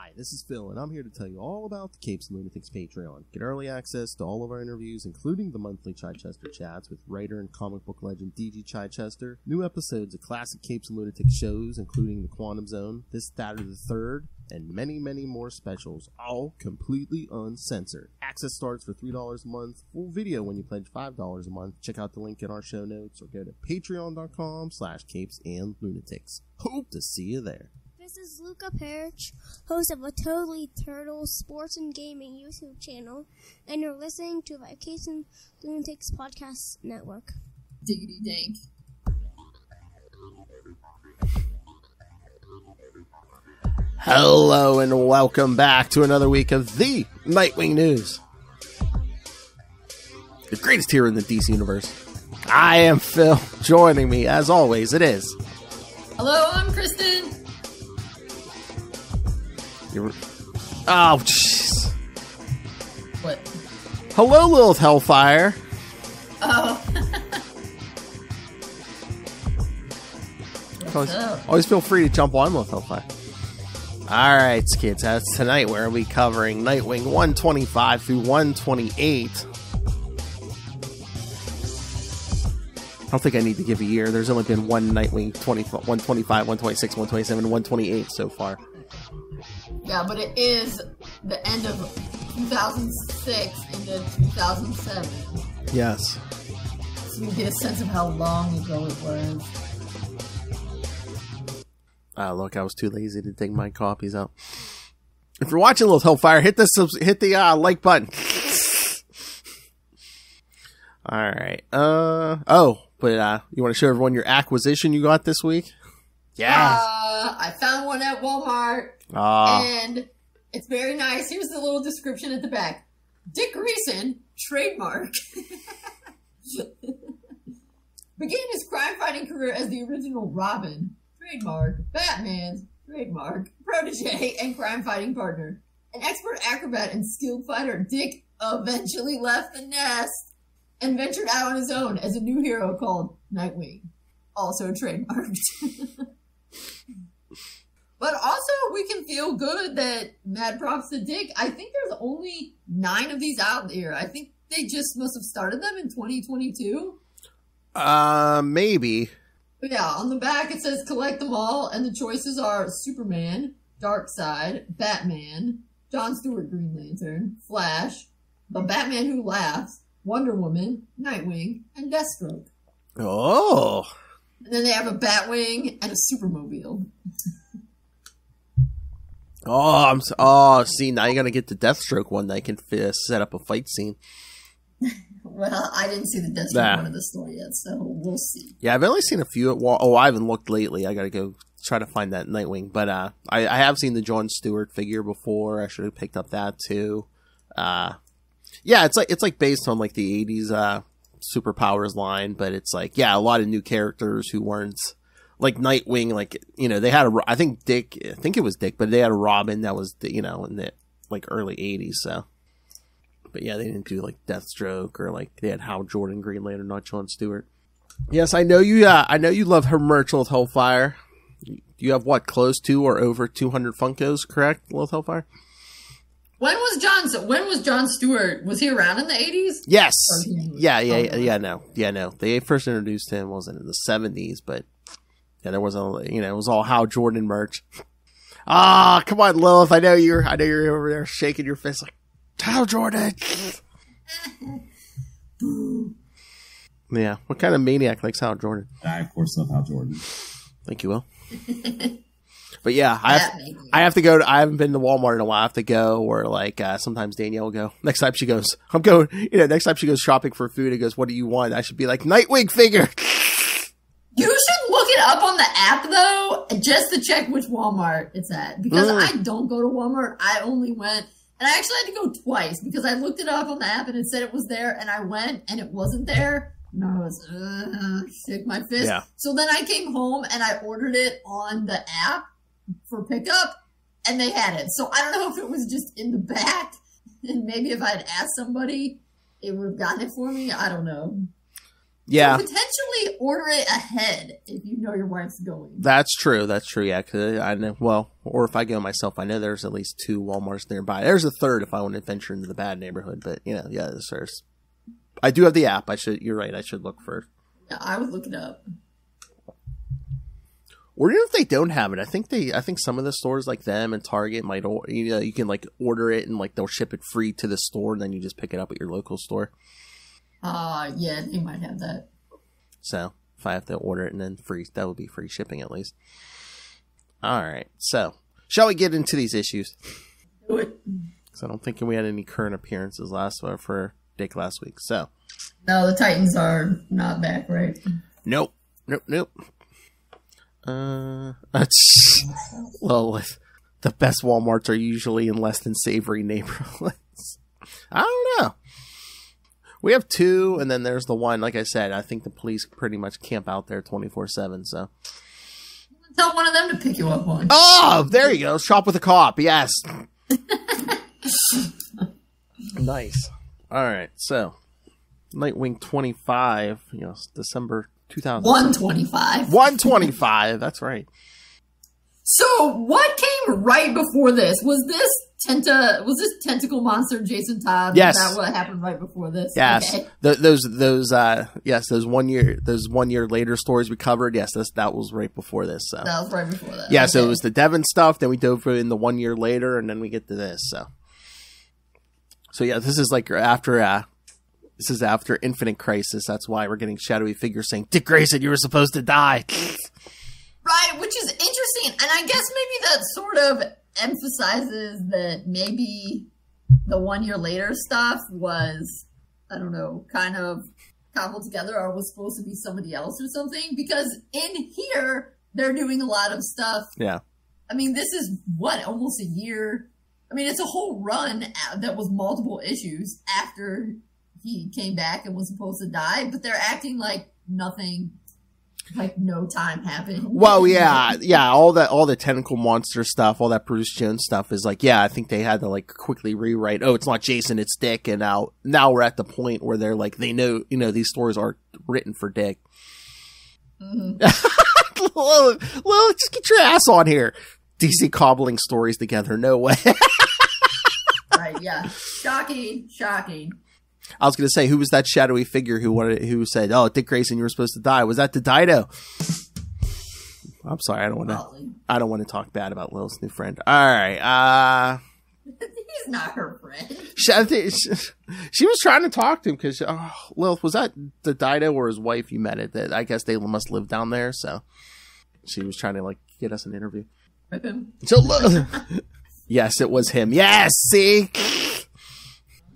Hi, this is Phil, and I'm here to tell you all about the Capes and Lunatics Patreon. Get early access to all of our interviews, including the monthly Chichester chats with writer and comic book legend D.G. Chichester, new episodes of classic Capes and Lunatics shows, including The Quantum Zone, This, That, or the Third, and many, many more specials, all completely uncensored. Access starts for $3 a month, full video when you pledge $5 a month. Check out the link in our show notes, or go to patreon.com/CapesandLunatics. Hope to see you there. This is Luca Perich, host of a Totally Turtle Sports and Gaming YouTube channel, and you're listening to the Capes and Lunatics Podcast Network. Diggity dank. Hello and welcome back to another week of the Nightwing News. The greatest hero in the DC Universe. I am Phil. Joining me, as always, it is... Hello, I'm Kristen. Oh, jeez. What? Hello, Lilith Hellfire. Oh. Always feel free to jump on Lilith Hellfire. Alright, kids, as tonight we're going to be covering Nightwing 125 through 128. I don't think I need to give a year. There's only been one Nightwing 125, 126, 127, and 128 so far. Yeah, but it is the end of 2006 into 2007. Yes. So you get a sense of how long ago it was. Look, I was too lazy to take my copies out. If you're watching Lilith Hellfire, hit the like button. Alright. But you want to show everyone your acquisition you got this week? Yeah. I found one at Walmart. And it's very nice. Here's the little description at the back. Dick Grayson, trademark. Began his crime-fighting career as the original Robin, trademark, Batman's, trademark, protege, and crime-fighting partner. An expert acrobat and skilled fighter, Dick eventually left the nest and ventured out on his own as a new hero called Nightwing, also trademarked. But also, we can feel good that mad props to Dick. I think there's only 9 of these out there. I think they just must have started them in 2022. Maybe. But yeah, on the back it says collect them all, and the choices are Superman, Darkseid, Batman, John Stewart Green Lantern, Flash, the Batman Who Laughs, Wonder Woman, Nightwing, and Deathstroke. Oh. And then they have a Batwing and a Supermobile. See, now you're going to get the Deathstroke one that can set up a fight scene. Well, I didn't see the Deathstroke one of the story yet, so we'll see. Yeah, I've only seen a few at I haven't looked lately. I got to go try to find that Nightwing. But I have seen the John Stewart figure before. I should have picked up that too. Yeah, it's like based on like the 80s Super Powers line, but it's like, yeah, a lot of new characters who weren't like Nightwing. Like, you know, they had I think it was Dick, but they had a Robin that was, in the like early 80s. So, but yeah, they didn't do like Deathstroke, or like they had Hal Jordan Green Lantern, not John Stewart. Yes, I know you. I know you love her merch, Lilith Hellfire. You have what, close to or over 200 Funkos, correct, Lilith Hellfire? When was John Stewart? Was he around in the 80s? Yes. No. They first introduced him, wasn't in the 70s, but yeah, there was it was all Hal Jordan merch. Come on, Lilith. I know you're over there shaking your fist like, Hal Jordan. Yeah. What kind of maniac likes Hal Jordan? I, of course, love Hal Jordan. Thank you, Will. But yeah, I have to go. I haven't been to Walmart in a while. I have to go, or like sometimes Danielle will go. Next time she goes, I'm going. Next time she goes shopping for food and goes, "What do you want?" I should be like, Nightwing figure. You should look it up on the app though, just to check which Walmart it's at, because I don't go to Walmart. I only went, and I actually had to go twice because I looked it up on the app and it said it was there, and I went and it wasn't there. And I was shake my fist. Yeah. So then I came home and I ordered it on the app for pickup, and they had it. So I don't know if it was just in the back, and maybe if I'd asked somebody, it would have gotten it for me. I don't know. Yeah. So potentially order it ahead if you know your wife's going. That's true. Yeah, because I know, well, or if I go myself, I know there's at least 2 Walmarts nearby. There's a third if I want to venture into the bad neighborhood, but, yeah, there's. I do have the app. You're right, I should look for. Yeah, I would look it up. Or even if they don't have it, I think some of the stores like them and Target might, you can like order it and like they'll ship it free to the store and then you just pick it up at your local store. Yeah, they might have that. So if I have to order it and then that would be free shipping at least. All right. So shall we get into these issues? Do it. Because I don't think we had any current appearances for Dick last week. So no, the Titans are not back, right? Nope. Well, the best Walmarts are usually in less than savory neighborhoods. I don't know. We have 2, and then there's the one, like I said, I think the police pretty much camp out there 24/7, so. Tell one of them to pick you up one. Oh, there you go. Shop with a cop, yes. Nice. All right, so. Nightwing 25, December 2000. 125. 125, that's right. So, what came right before this? Was this tentacle monster Jason Todd? Yes. Is that what happened right before this? Yes. Okay. Those 1 year later stories we covered. Yes, that was right before this. So. That was right before that. Yeah, okay. So it was the Devon stuff, then we dove in the 1 year later, and then we get to this. So yeah, this is like after Infinite Crisis. That's why we're getting shadowy figures saying, Dick Grayson, you were supposed to die. Right, which is interesting. And I guess maybe that sort of emphasizes that maybe the 1 year later stuff was, I don't know, kind of cobbled together or was supposed to be somebody else or something. Because in here, they're doing a lot of stuff. Yeah. I mean, this is, almost a year. I mean, it's a whole run that was multiple issues after he came back and was supposed to die. But they're acting like nothing... Like no time happened. Well, yeah. All the tentacle monster stuff, all that Bruce Jones stuff is like, yeah. I think they had to like quickly rewrite. Oh, it's not Jason, it's Dick. And now we're at the point where they're like, they know, these stories are written for Dick. Mm-hmm. Well, just get your ass on here. DC cobbling stories together. No way. Right? Yeah. Shocking. I was going to say, who was that shadowy figure who said, "Oh, Dick Grayson, you were supposed to die"? Was that the Dido? I'm sorry, I don't want to talk bad about Lil's new friend. All right, he's not her friend. She was trying to talk to him because Lil, was that the Dido or his wife you met? That I guess they must live down there, so she was trying to like get us an interview. With him? So, yes, it was him. Yes, see.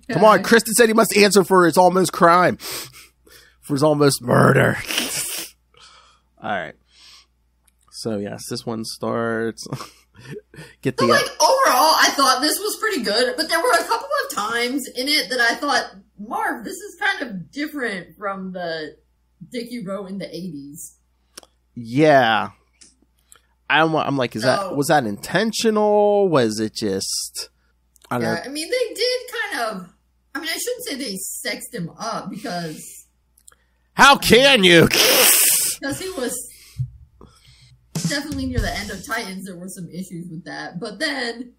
Come on, Kristen said he must answer for his almost crime. For his almost murder. Alright. So, yes, this one starts. Overall, I thought this was pretty good, but there were a couple of times in it that I thought, Marv, this is kind of different from the Dick you wrote in the 80s. Yeah. I'm like, was that intentional? Was it just... I don't know. I mean, they did kind of... I mean, I shouldn't say they sexed him up because... How can you? Because he was definitely near the end of Titans. There were some issues with that. But then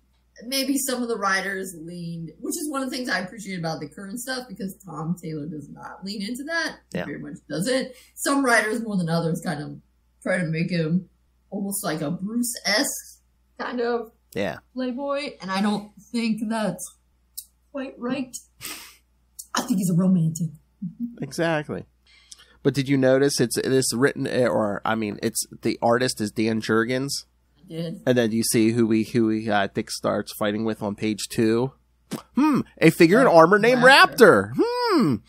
maybe some of the writers leaned... Which is one of the things I appreciate about the current stuff because Tom Taylor does not lean into that. Yeah. He very much doesn't. Some writers more than others kind of try to make him almost like a Bruce-esque kind of... Yeah. Playboy, and I don't think that's quite right. I think he's a romantic. Exactly. But did you notice it's written, it's the artist is Dan Jurgens. I did. And then you see who Dick starts fighting with on page 2. A figure in armor named Raptor.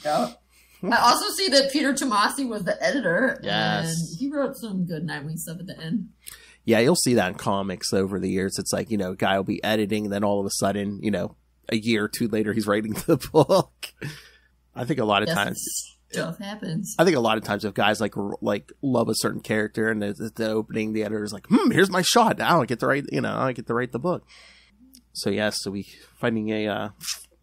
Yep. I also see that Peter Tomasi was the editor. Yes. And he wrote some good Nightwing stuff at the end. Yeah, you'll see that in comics over the years. It's like, a guy will be editing, and then all of a sudden, a year or two later, he's writing the book. I think a lot of times stuff happens. I think a lot of times if guys like love a certain character, and the opening, the editor is like, here's my shot. Now I get to write, I get to write the book. So yes, we finding a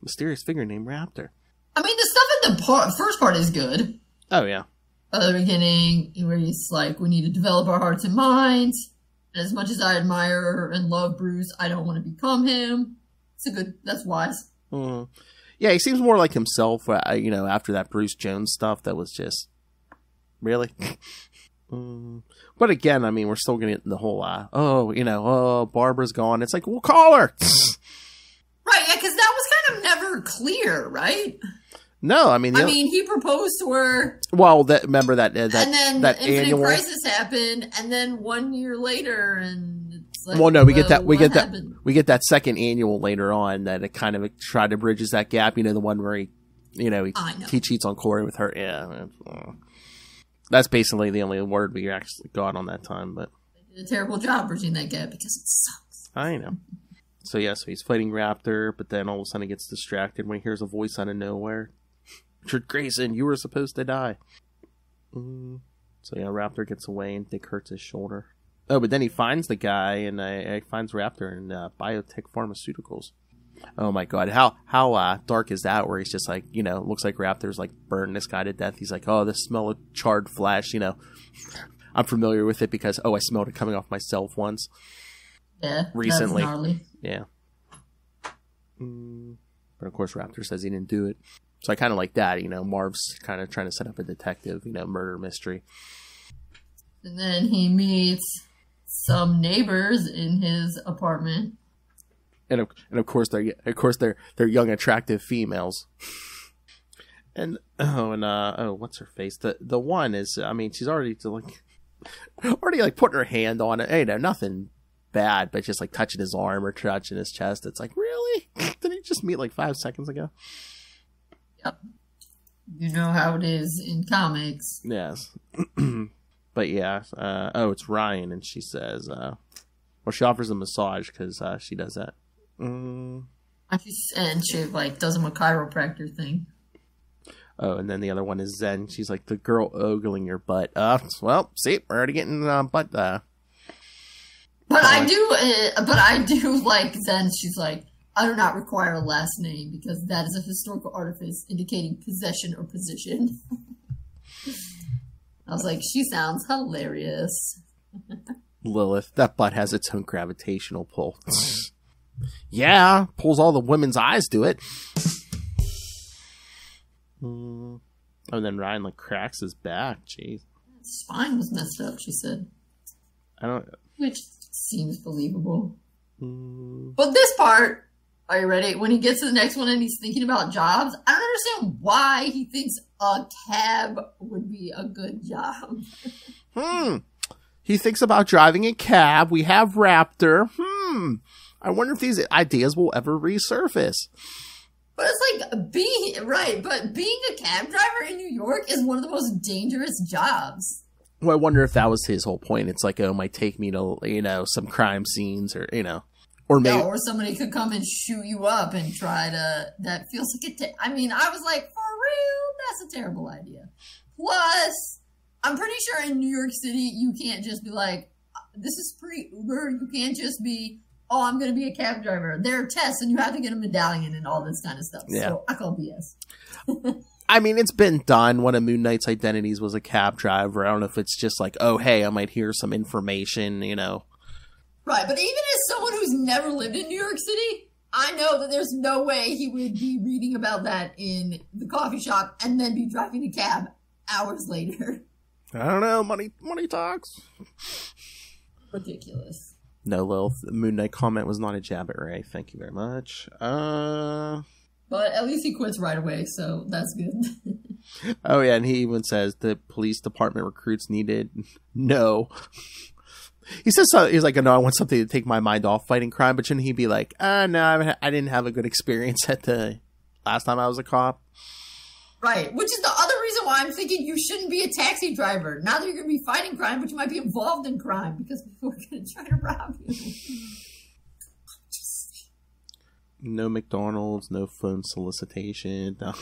mysterious figure named Raptor. I mean, the stuff in the first part is good. Oh yeah. at the beginning, where he's like, we need to develop our hearts and minds. And as much as I admire and love Bruce, I don't want to become him. That's wise. Mm. Yeah, he seems more like himself, after that Bruce Jones stuff that was just, really? But again, I mean, we're still getting the whole, Barbara's gone. It's like, we'll call her. Right, yeah, because that was kind of never clear, right? No, I mean, he proposed to her. Well, remember that and then that Infinite annual Crisis happened, and then 1 year later, and it's like, well, no, we get happened? we get that second annual later on that it kind of tried to bridges that gap. The one where he cheats on Corey with her. Yeah, that's basically the only word we actually got on that time. But they did a terrible job bridging that gap because it sucks. I know. So he's fighting Raptor, but then all of a sudden he gets distracted when he hears a voice out of nowhere. Dick Grayson, you were supposed to die. So Raptor gets away and Dick hurts his shoulder. Oh, but then he finds the guy and finds Raptor in biotech pharmaceuticals. Oh my god, how dark is that? Where he's just like, looks like Raptor's like burned this guy to death. He's like, oh, the smell of charred flesh. I'm familiar with it because I smelled it coming off myself once. Yeah, recently. That's gnarly. Yeah. But of course, Raptor says he didn't do it. So I kind of like that, Marv's kind of trying to set up a detective, murder mystery. And then he meets some neighbors in his apartment. And of course they're young, attractive females. And what's her face? The one is, she's already putting her hand on it. Nothing bad, but just like touching his arm or touching his chest. It's like, really? Didn't he just meet like 5 seconds ago? Yep. You know how it is in comics. Yes. But yeah, it's Ryan, and she says, she offers a massage because she does that. And she does him a chiropractor thing. Oh, and then the other one is Zen. She's like, the girl ogling your butt. See, we're already getting butt. But I do like Zen. She's like, I do not require a last name because that is a historical artifice indicating possession or position. I was like, she sounds hilarious. Lilith, that butt has its own gravitational pull. Yeah, pulls all the women's eyes to it. And then Ryan cracks his back. Jeez, his spine was messed up. She said, which seems believable. But this part, are you ready? When he gets to the next one and he's thinking about jobs, I don't understand why he thinks a cab would be a good job. He thinks about driving a cab. We have Raptor. I wonder if these ideas will ever resurface. But it's being a cab driver in New York is one of the most dangerous jobs. Well, I wonder if that was his whole point. It's like, it might take me to, some crime scenes or, or maybe. Yeah, or somebody could come and shoot you up and try to, that feels like I was like, for real? That's a terrible idea. Plus, I'm pretty sure in New York City, you can't just be like, this is pre-Uber. You can't just be, oh, I'm going to be a cab driver. There are tests and you have to get a medallion and all this kind of stuff. Yeah. So I call BS. It's been done. One of Moon Knight's identities was a cab driver. I don't know if it's just like, oh, hey, I might hear some information, Right, but even as someone who's never lived in New York City, I know that there's no way he would be reading about that in the coffee shop and then be driving a cab hours later. I don't know. Money talks. Ridiculous. No, Lil, the Moon Knight comment was not a jab at Ray. Thank you very much. But at least he quits right away, so that's good. Oh, yeah, and he even says the police department recruits needed. No. He says so. He's like, no, I want something to take my mind off fighting crime, but shouldn't he be like, no, I didn't have a good experience at the last time I was a cop? Right, which is the other reason why I'm thinking you shouldn't be a taxi driver. Now that you're going to be fighting crime, but you might be involved in crime because people are going to try to rob you. No McDonald's, no phone solicitation. No.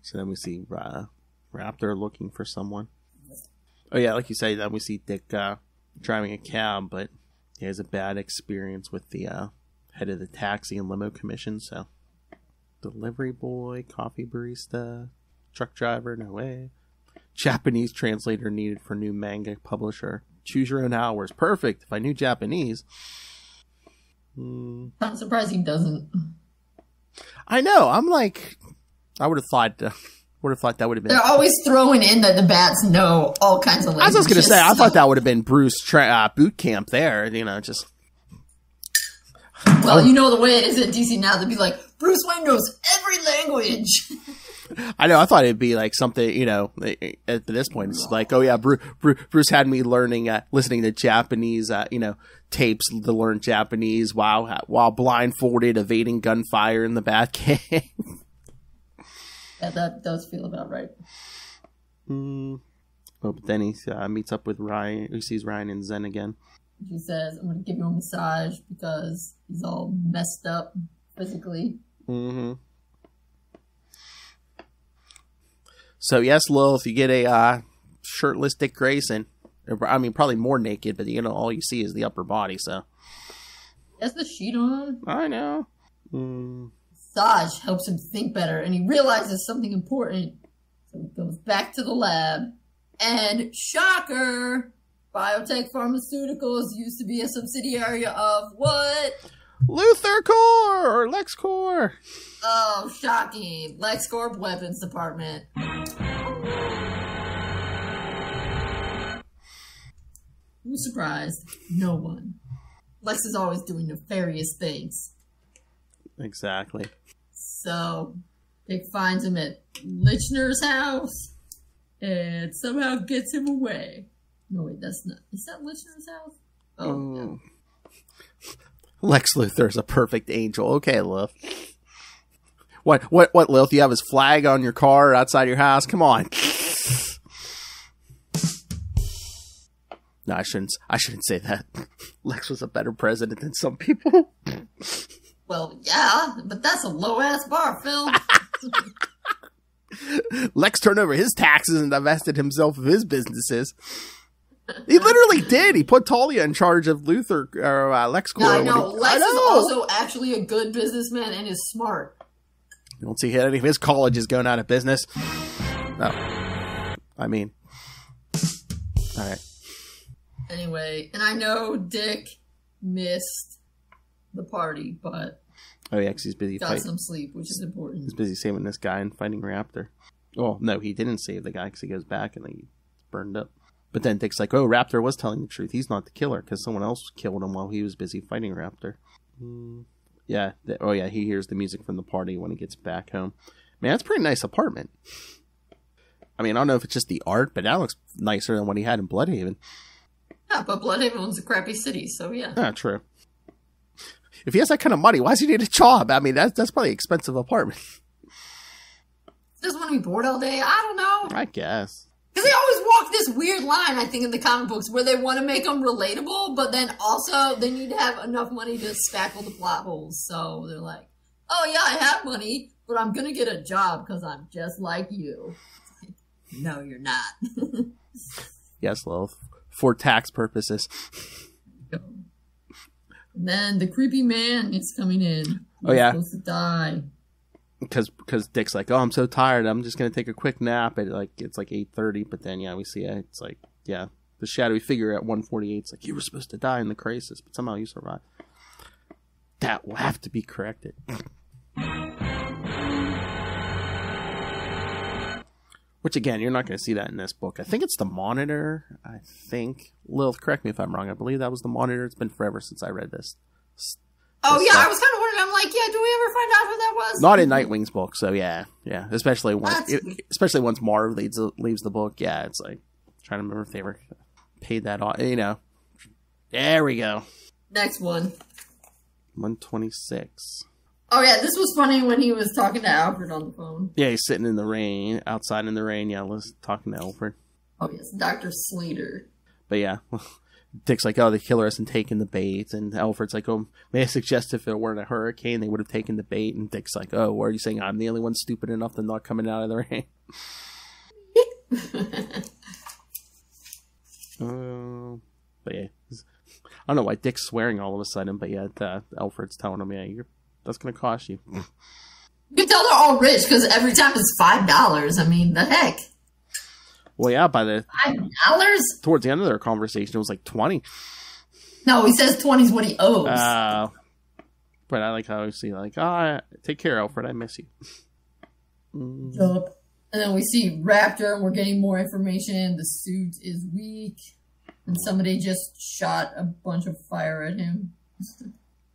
So then we see Raptor looking for someone. Oh yeah, like you say, then we see Dick driving a cab, but he has a bad experience with the head of the taxi and limo commission, so delivery boy, coffee barista, Truck driver, no way. Japanese translator needed for new manga publisher. Choose your own hours. Perfect. If I knew Japanese. I'm surprised he doesn't. I know. I'm like, I would have thought that would have been. They're always throwing in that the bats know all kinds of languages. I was going to say, I thought that would have been Bruce boot camp there. Just. Well, you know the way it is at DC now. They'd be like, Bruce Wayne knows every language. I know. I thought it'd be like something, at this point, it's like, oh yeah, Bruce had me listening to Japanese, tapes to learn Japanese while blindfolded, evading gunfire in the Batcave. Yeah, that does feel about right. Oh, but then he meets up with Ryan. He sees Ryan and Zen again. He says, I'm going to give you a massage because he's all messed up physically. Mm-hmm. So, yes, Lilith, you get a shirtless Dick Grayson. I mean, probably more naked, but, all you see is the upper body, so. He has the sheet on. I know. Massage helps him think better, and he realizes something important. So he goes back to the lab. And, shocker! Biotech Pharmaceuticals used to be a subsidiary of what? LuthorCorp or LexCorp. Oh, shocking. LexCorp Weapons Department. Who's surprised? No one. Lex is always doing nefarious things. Exactly. So, Dick finds him at Lichner's house and somehow gets him away. No, wait, that's not. Is that Lichner's house? Oh, no. Lex Luthor's a perfect angel. Okay, Lilith. What, Lilith? You have his flag on your car outside your house? Come on. No, I shouldn't say that. Lex was a better president than some people. Well, yeah, but that's a low-ass bar, Phil. Lex turned over his taxes and divested himself of his businesses. He literally did. He put Talia in charge of LexCorp. Yeah, I know. Lex is also actually a good businessman and is smart. You don't see any of his colleges going out of business. No. I mean. Alright. Anyway, and I know Dick missed the party, but... Oh yeah, because he's busy got some sleep, which is important. He's busy saving this guy and fighting Raptor. Oh, no, he didn't save the guy because he goes back and he's burned up. But then Dick's like, oh, Raptor was telling the truth. He's not the killer because someone else killed him while he was busy fighting Raptor. Yeah. He hears the music from the party when he gets back home. Man, that's a pretty nice apartment. I mean, I don't know if it's just the art, but that looks nicer than what he had in Bloodhaven. Yeah, but Bloodhaven was a crappy city, so yeah. Yeah, true. If he has that kind of money, why does he need a job? I mean, that's probably an expensive apartment. Doesn't want to be bored all day? I don't know. I guess. Because they always walk this weird line, I think, in the comic books where they want to make them relatable, but then also they need to have enough money to spackle the plot holes. So they're like, oh yeah, I have money, but I'm going to get a job because I'm just like you. No, you're not. Yes, Lilith. For tax purposes. And then the creepy man is coming in. He's supposed to die. Because Dick's like, oh, I'm so tired. I'm just going to take a quick nap. It's like 8:30. But then, we see it. It's like, the shadowy figure at 1:48. It's like, you were supposed to die in the crisis, but somehow you survived. That will have to be corrected. Which, again, you're not going to see that in this book. I think it's the Monitor. I think. Lilith, correct me if I'm wrong. I believe that was the Monitor. It's been forever since I read this. Oh, yeah, I was kind of wondering. I'm like, do we ever find out who that was? Not in Nightwing's book, so yeah. Especially once Marv leaves the book. Yeah, it's like, trying to remember if they ever paid that off. There we go. Next one. 126. Oh, yeah, this was funny when he was talking to Alfred on the phone. Yeah, he's sitting in the rain, outside in the rain, talking to Alfred. Oh, yes, Dr. Slater. But yeah, Dick's like, oh, the killer hasn't taken the bait. And Alfred's like, oh, may I suggest if it weren't a hurricane, they would have taken the bait. And Dick's like, oh, are you saying I'm the only one stupid enough to not coming out of the rain? But yeah, I don't know why Dick's swearing all of a sudden, but yeah, Alfred's telling him, that's going to cost you. You can tell they're all rich because every time it's $5. I mean, the heck. Well, yeah, by the $5? towards the end of their conversation, it was like 20. No, he says 20 is what he owes. But I like how we see, like, take care, Alfred, I miss you. Yup. And then we see Raptor, and we're getting more information. The suit is weak, and somebody just shot a bunch of fire at him.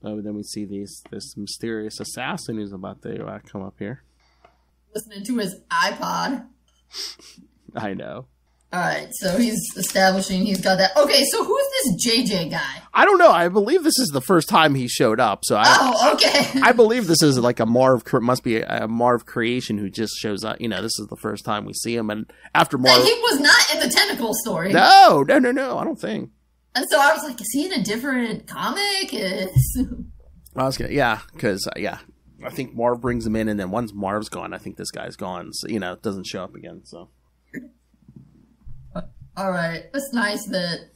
Oh, then we see this mysterious assassin who's about to come up here. Listening to his iPod. I know. Alright, so he's establishing he's got that. Okay, so who's this JJ guy? I don't know. I believe this is the first time he showed up. So okay. I believe this is like must be a Marv creation who just shows up. This is the first time we see him. And after Marv... He was not in the tentacle story. No, I don't think. And so I was like, is he in a different comic? Because I think Marv brings him in, and then once Marv's gone, I think this guy's gone. So, it doesn't show up again, so... Alright, it's nice that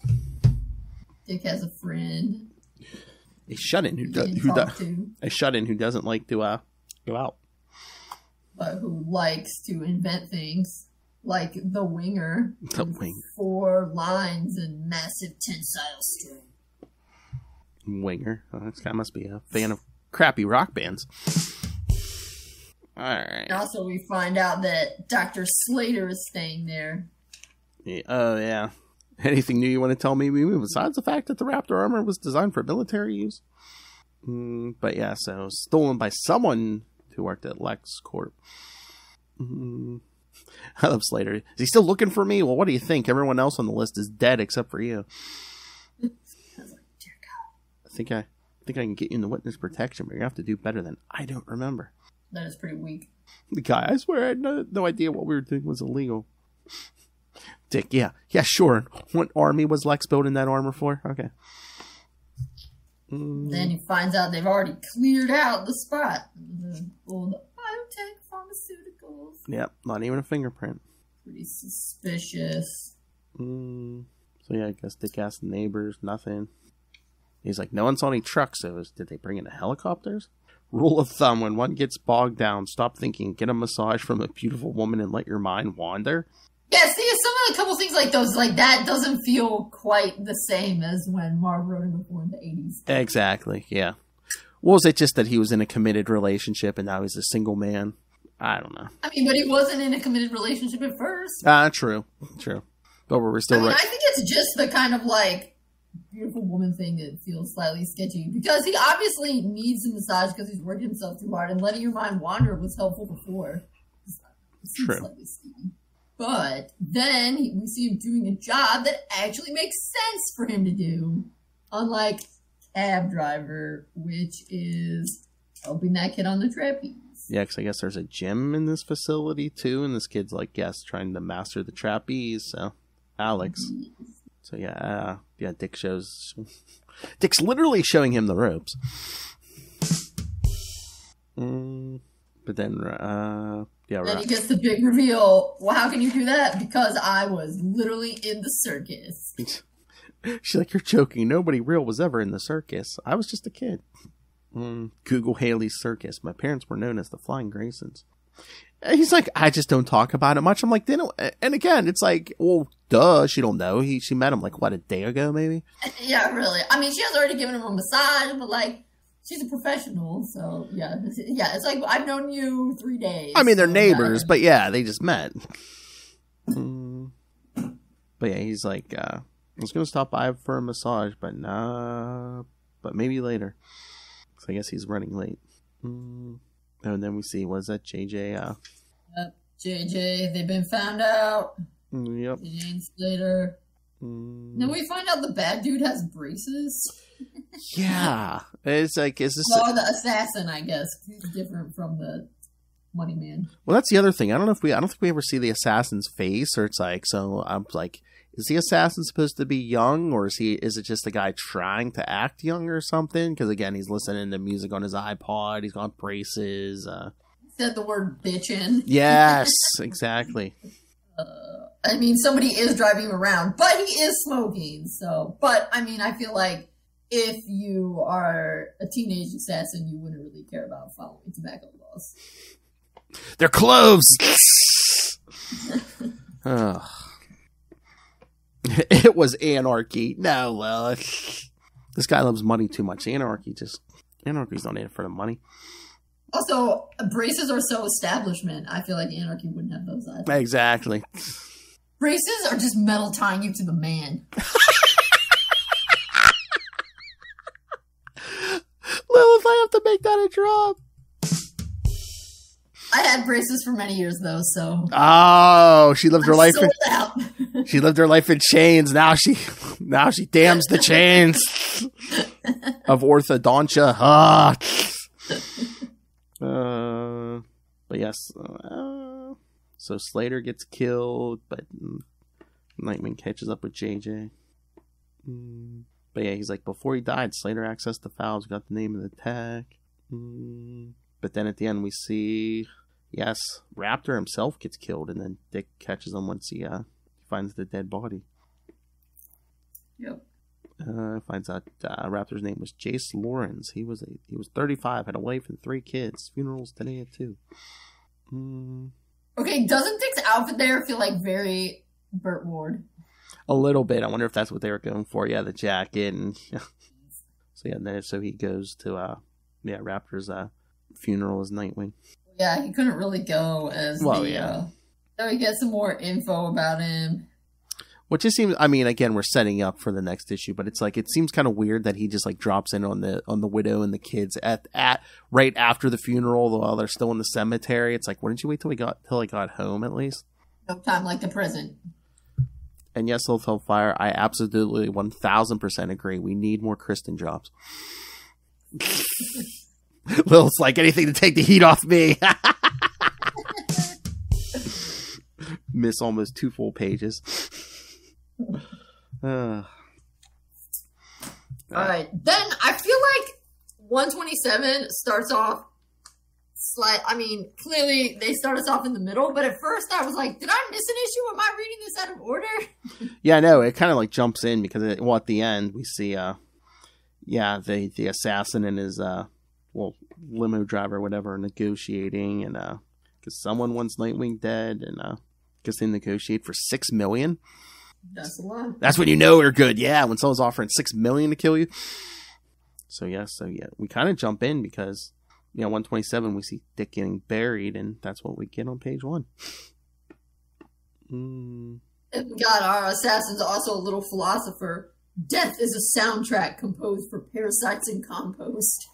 Dick has a friend. A shut-in who doesn't like to go out. But who likes to invent things. Like the Winger. The Winger. 4 lines and massive tensile strength. Winger. Oh, this guy must be a fan of crappy rock bands. Alright. And also we find out that Dr. Slater is staying there. Oh, yeah. Anything new you want to tell me, besides the fact that the Raptor armor was designed for military use? But yeah, so it was stolen by someone who worked at LexCorp. I love Slater. Is he still looking for me? Well, what do you think? Everyone else on the list is dead except for you. I was like, dear God. I think I can get you in the witness protection, but you have to do better than I don't remember. That is pretty weak. The guy, I swear I had no idea what we were doing was illegal. Dick, yeah, sure. What army was Lex building that armor for? Okay. Then he finds out they've already cleared out the spot. The old biotech pharmaceuticals. Yep, not even a fingerprint. Pretty suspicious. So yeah, I guess Dick asked the neighbors, nothing. He's like, no one saw any trucks, so did they bring in the helicopters? Rule of thumb, when one gets bogged down, stop thinking, get a massage from a beautiful woman and let your mind wander. Yeah, see, some of the couple things like those, like that doesn't feel quite the same as when Marv wrote it before in the 80s. Exactly, yeah. Was it just that he was in a committed relationship and now he's a single man? I don't know. I mean, but he wasn't in a committed relationship at first. True. But we're still I think it's just the kind of, like, beautiful woman thing that feels slightly sketchy. Because he obviously needs a massage because he's working himself too hard, and letting your mind wander was helpful before. True. Slightly sketchy. But then we see him doing a job that actually makes sense for him to do. Unlike cab driver, which is helping that kid on the trapeze. Yeah, because I guess there's a gym in this facility too, and this kid's like, yes, trying to master the trapeze. So, Alex. So yeah, Dick's literally showing him the ropes. But then, Then he gets the big reveal. Well, how can you do that? Because I was literally in the circus. She's like, you're joking. Nobody real was ever in the circus. I was just a kid. Google Haley's circus. My parents were known as the Flying Graysons. And he's like, I just don't talk about it much. I'm like, and again, it's like, well, duh, she don't know. She met him like, what, a day ago, maybe? Yeah, really. I mean, she has already given him a massage, but like, she's a professional, so yeah. It's like, I've known you 3 days. I mean, they're neighbors, but yeah, they just met. But yeah, he's like, I was going to stop by for a massage, but maybe later. So I guess he's running late. And then we see, what is that, JJ? Yep, JJ, they've been found out. Yep. JJ Slater. Then we find out the bad dude has braces. Yeah. It's like, is this... Well, the assassin, I guess. He's different from the money man. Well, that's the other thing. I don't think we ever see the assassin's face, or it's like, so I'm like, is the assassin supposed to be young, or is it just a guy trying to act young or something? Because again, he's listening to music on his iPod. He's got braces. He said the word bitchin'. Yes, exactly. I mean, somebody is driving him around, but he is smoking. So, but I mean, I feel like if you are a teenage assassin, you wouldn't really care about following tobacco laws. They're cloves! Ugh. It was anarchy. No, well, this guy loves money too much. Anarchy's not in it for the money. Also, braces are so establishment. I feel like anarchy wouldn't have those either. Exactly. Braces are just metal tying you to the man. Lilith, I have to make that a drop. I had braces for many years though, so. Oh, she lived her life. Sold out. She lived her life in chains. Now she damns the chains of orthodontia. Ah. But yes. So Slater gets killed, but Nightwing catches up with JJ. But yeah, he's like, before he died, Slater accessed the files, got the name of the tech. But then at the end we see, yes, Raptor himself gets killed, and then Dick catches him once he finds the dead body. Yep. Finds out Raptor's name was Jace Lawrence. He was 35, had a wife and 3 kids. Funerals today at 2. Okay, doesn't Dick's outfit there feel like very Burt Ward? A little bit. I wonder if that's what they were going for. Yeah, the jacket and so yeah. Then so he goes to Raptor's funeral as Nightwing. Yeah, he couldn't really go as so we get some more info about him. Which just seems, I mean, again, we're setting up for the next issue, but it's like, it seems kind of weird that he just like drops in on the widow and the kids at right after the funeral while they're still in the cemetery. It's like, wouldn't you wait till he got home at least? No time like the present. And yes, Lilith Hellfire, I absolutely 1000% agree. We need more Kristen drops. Lilith's like, anything to take the heat off me. Miss almost 2 full pages. Alright, then I feel like 127 starts off clearly they start us off in the middle, but at first I was like, did I miss an issue? Am I reading this out of order? Yeah, no, it kind of like jumps in because at the end we see the assassin and his limo driver or whatever negotiating, and because someone wants Nightwing dead, and because they negotiate for $6 million. That's a lot. That's when you know they're good. Yeah, when someone's offering $6 million to kill you. So yeah, we kind of jump in because 127 we see Dick getting buried, and that's what we get on page 1. And we got our assassin's also a little philosopher. Death is a soundtrack composed for parasites and compost.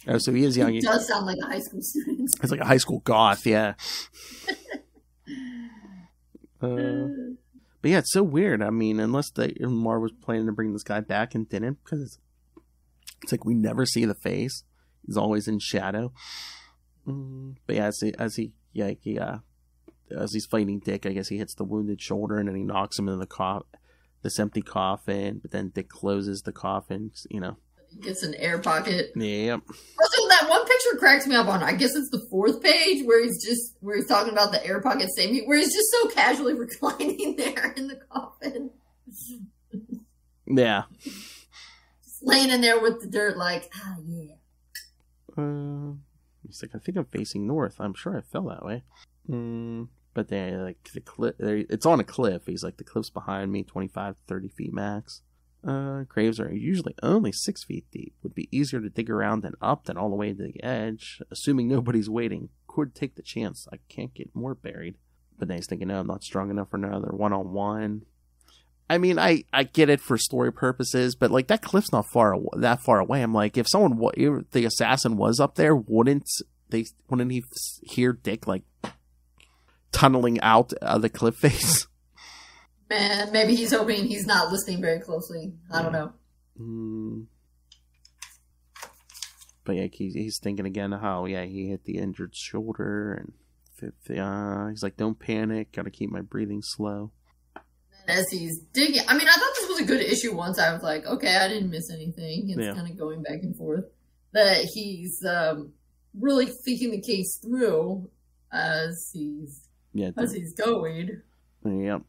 Oh, so he is young. He does sound like a high school student. It's like a high school goth, yeah. But yeah, it's so weird. I mean, unless Marv was planning to bring this guy back and didn't, because it's like we never see the face. He's always in shadow. But yeah, as he's fighting Dick, I guess he hits the wounded shoulder and then he knocks him into this empty coffin. But then Dick closes the coffin, He gets an air pocket. Yep. Also, that one picture cracks me up on, I guess it's the 4th page, where he's talking about the air pocket saving, where he's just so casually reclining there in the coffin. Yeah. Just laying in there with the dirt like, yeah. He's like, I think I'm facing north. I'm sure I fell that way. But they like the cliff. It's on a cliff. He's like, the cliff's behind me, 25 to 30 feet max. Graves are usually only 6 feet deep. Would be easier to dig around and up than all the way to the edge. Assuming nobody's waiting, could take the chance. I can't get more buried. But then he's thinking, no, I'm not strong enough for another one-on-one. I mean, I get it for story purposes, but like that cliff's not that far away. I'm like, if the assassin was up there, wouldn't he hear Dick like tunneling out of the cliff face? Man, maybe he's hoping he's not listening very closely. I don't know. But yeah, he's thinking again how he hit the injured shoulder, and he's like, don't panic, gotta keep my breathing slow. And as he's digging, I mean, I thought this was a good issue once. I was like, okay, I didn't miss anything. It's kind of going back and forth. That he's really thinking the case through as he's going. Yep.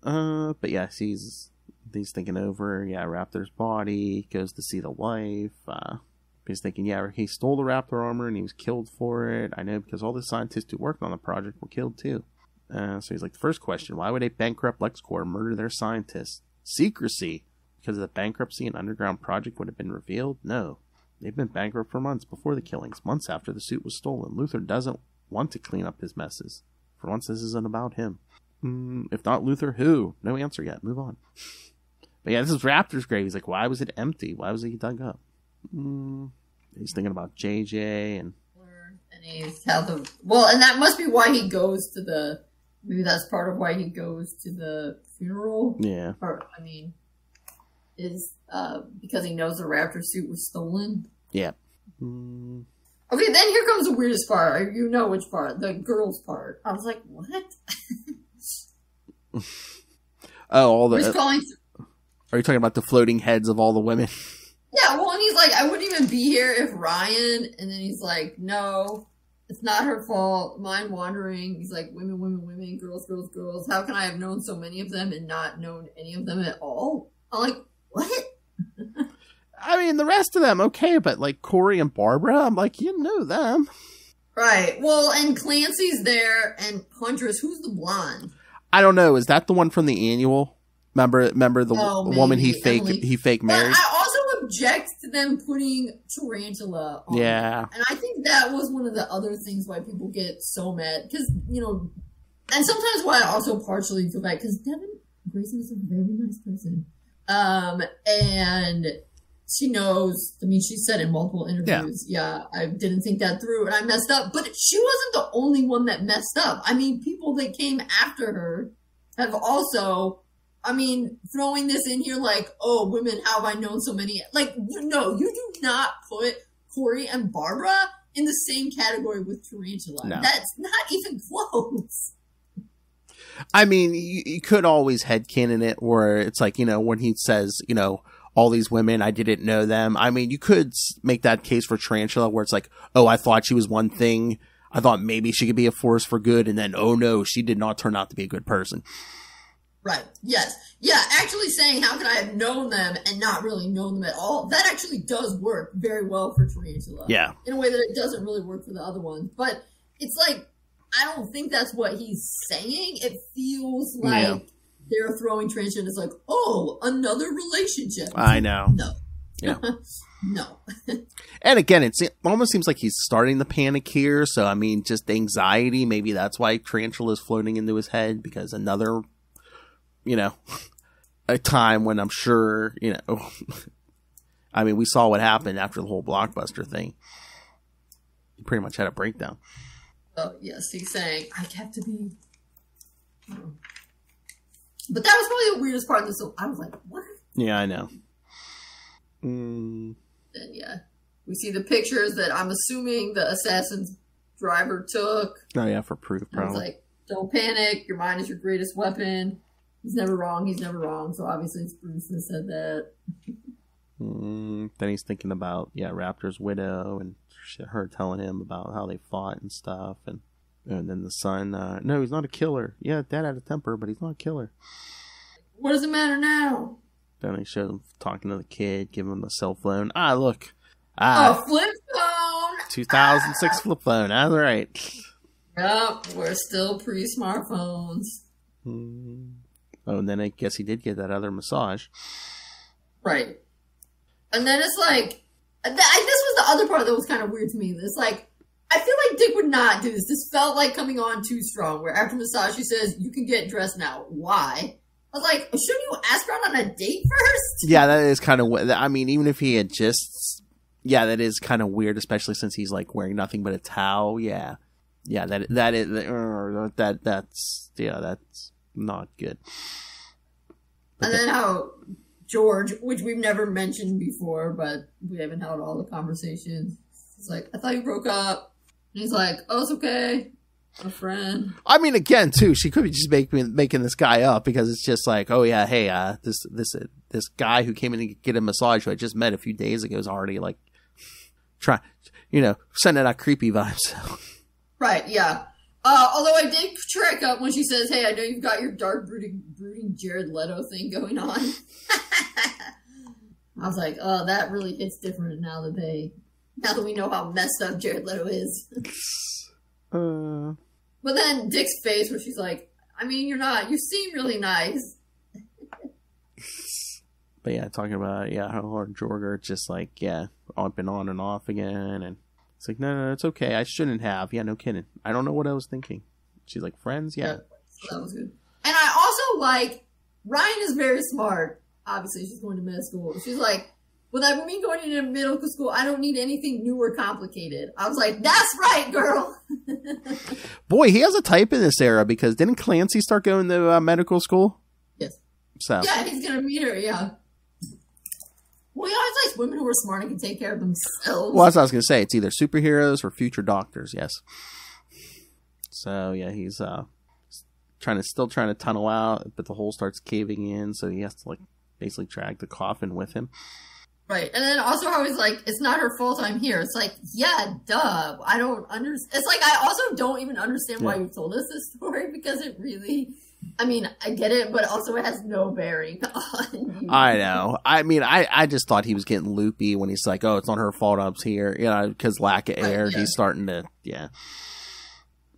But yeah, he's thinking over, Raptor's body, goes to see the wife. He's thinking, he stole the Raptor armor and he was killed for it. I know because all the scientists who worked on the project were killed too. So he's like, the first question, why would a bankrupt LexCorp murder their scientists? Secrecy. Because of the bankruptcy, an underground project would have been revealed? No. They've been bankrupt for months before the killings, months after the suit was stolen. Luthor doesn't want to clean up his messes. For once, this isn't about him. If not Luthor, who? No answer yet. Move on. But yeah, this is Raptor's grave. He's like, why was it empty? Why was it dug up? He's thinking about JJ and he's and that must be why he goes to the. Maybe that's part of why he goes to the funeral. Yeah. Is because he knows the Raptor suit was stolen. Yeah. Okay, then here comes the weirdest part. You know which part? The girl's part. I was like, what? All the. Calling. Are you talking about the floating heads of all the women? Yeah, well, and he's like, I wouldn't even be here if Ryan, and then he's like, no, it's not her fault, mind wandering. He's like, women, women, women, girls, girls, girls. How can I have known so many of them and not known any of them at all? I'm like, what? I mean, the rest of them, okay, but like Corey and Barbara, I'm like, you know them. Right, well, and Clancy's there, and Huntress, who's the blonde? I don't know, is that the one from the annual? Remember the woman he fake married? But I also object to them putting Tarantula on. Yeah. And I think that was one of the other things why people get so mad. Because, and sometimes why I also partially feel bad. Because Devin Grayson is a very nice person. And she knows, she said in multiple interviews, I didn't think that through and I messed up. But she wasn't the only one that messed up. I mean, people that came after her have also... throwing this in here like, oh, women, how have I known so many? Like, no, you do not put Corey and Barbara in the same category with Tarantula. No. That's not even close. I mean, you could always headcanon it where it's like, when he says, all these women, I didn't know them. I mean, you could make that case for Tarantula where it's like, oh, I thought she was one thing. I thought maybe she could be a force for good. And then, oh no, she did not turn out to be a good person. Right. Yes. Yeah. Actually saying, how could I have known them and not really known them at all? That actually does work very well for Tarantula. Yeah. In a way that it doesn't really work for the other ones. But it's like, I don't think that's what he's saying. It feels like they're throwing Tarantula as like, oh, another relationship. I know. No. Yeah. No. And again, it almost seems like he's starting the panic here. So, just anxiety. Maybe that's why Tarantula is floating into his head because another... a time when I'm sure, we saw what happened after the whole Blockbuster thing. He pretty much had a breakdown. Oh, yes, he's saying, I have to be... But that was probably the weirdest part of this. I was like, what? Yeah, I know. And we see the pictures that I'm assuming the assassin's driver took. Oh, yeah, for proof, probably. I was like, don't panic, your mind is your greatest weapon. He's never wrong. He's never wrong. So obviously it's Bruce that said that. Then he's thinking about, Raptor's widow and her telling him about how they fought and stuff. And then the son, no, he's not a killer. Yeah, Dad had a temper, but he's not a killer. What does it matter now? Then he shows him talking to the kid, giving him a cell phone. Look. A flip phone. 2006 flip phone. That's right. Yep, we're still pre-smartphones. Oh, and then I guess he did get that other massage. Right. And then it's like, this was the other part that was kind of weird to me. It's like, I feel like Dick would not do this. This felt like coming on too strong, where after massage, she says, you can get dressed now. Why? I was like, shouldn't you ask her out on a date first? Yeah, that is kind of, even if he had just, that is kind of weird, especially since he's like wearing nothing but a towel. Yeah. Yeah, that's not good. But then how George, which we've never mentioned before, but we haven't held all the conversations. He's like, I thought you broke up. And he's like, oh, it's okay. A friend. Again, too, she could be just making this guy up because it's just like, oh yeah, hey, this guy who came in to get a massage who I just met a few days ago is already like sending out creepy vibes. Right, yeah. Although I did track up when she says, hey, I know you've got your dark, brooding Jared Leto thing going on. I was like, oh, that really hits different now that we know how messed up Jared Leto is. But then Dick's face where she's like, I mean, you're not. You seem really nice. But yeah, talking about, how her Jorger just like, up and on and off again. And it's like, no, it's okay. I shouldn't have. Yeah, no kidding. I don't know what I was thinking. She's like, friends? Yeah. That was good. And I also like, Ryan is very smart. Obviously, she's going to middle school. She's like, well, that would mean going into middle school, I don't need anything new or complicated. I was like, that's right, girl. Boy, he has a type in this era because didn't Clancy start going to medical school? Yes. So. Yeah, he's going to meet her, yeah. Well, he always likes women who are smart and can take care of themselves. Well, that's what I was going to say. It's either superheroes or future doctors, yes. So, yeah, he's still trying to tunnel out, but the hole starts caving in, so he has to, like, basically drag the coffin with him. Right, and then also how he's like, it's not her fault I'm here. It's like, yeah, duh. I don't understand. It's like, I also don't even understand why you've told us this story, because it really... I mean, I get it, but also it has no bearing on you. I know. I mean, I just thought he was getting loopy when he's like, oh, it's not her fault I'm here. Because lack of air, he's starting to, So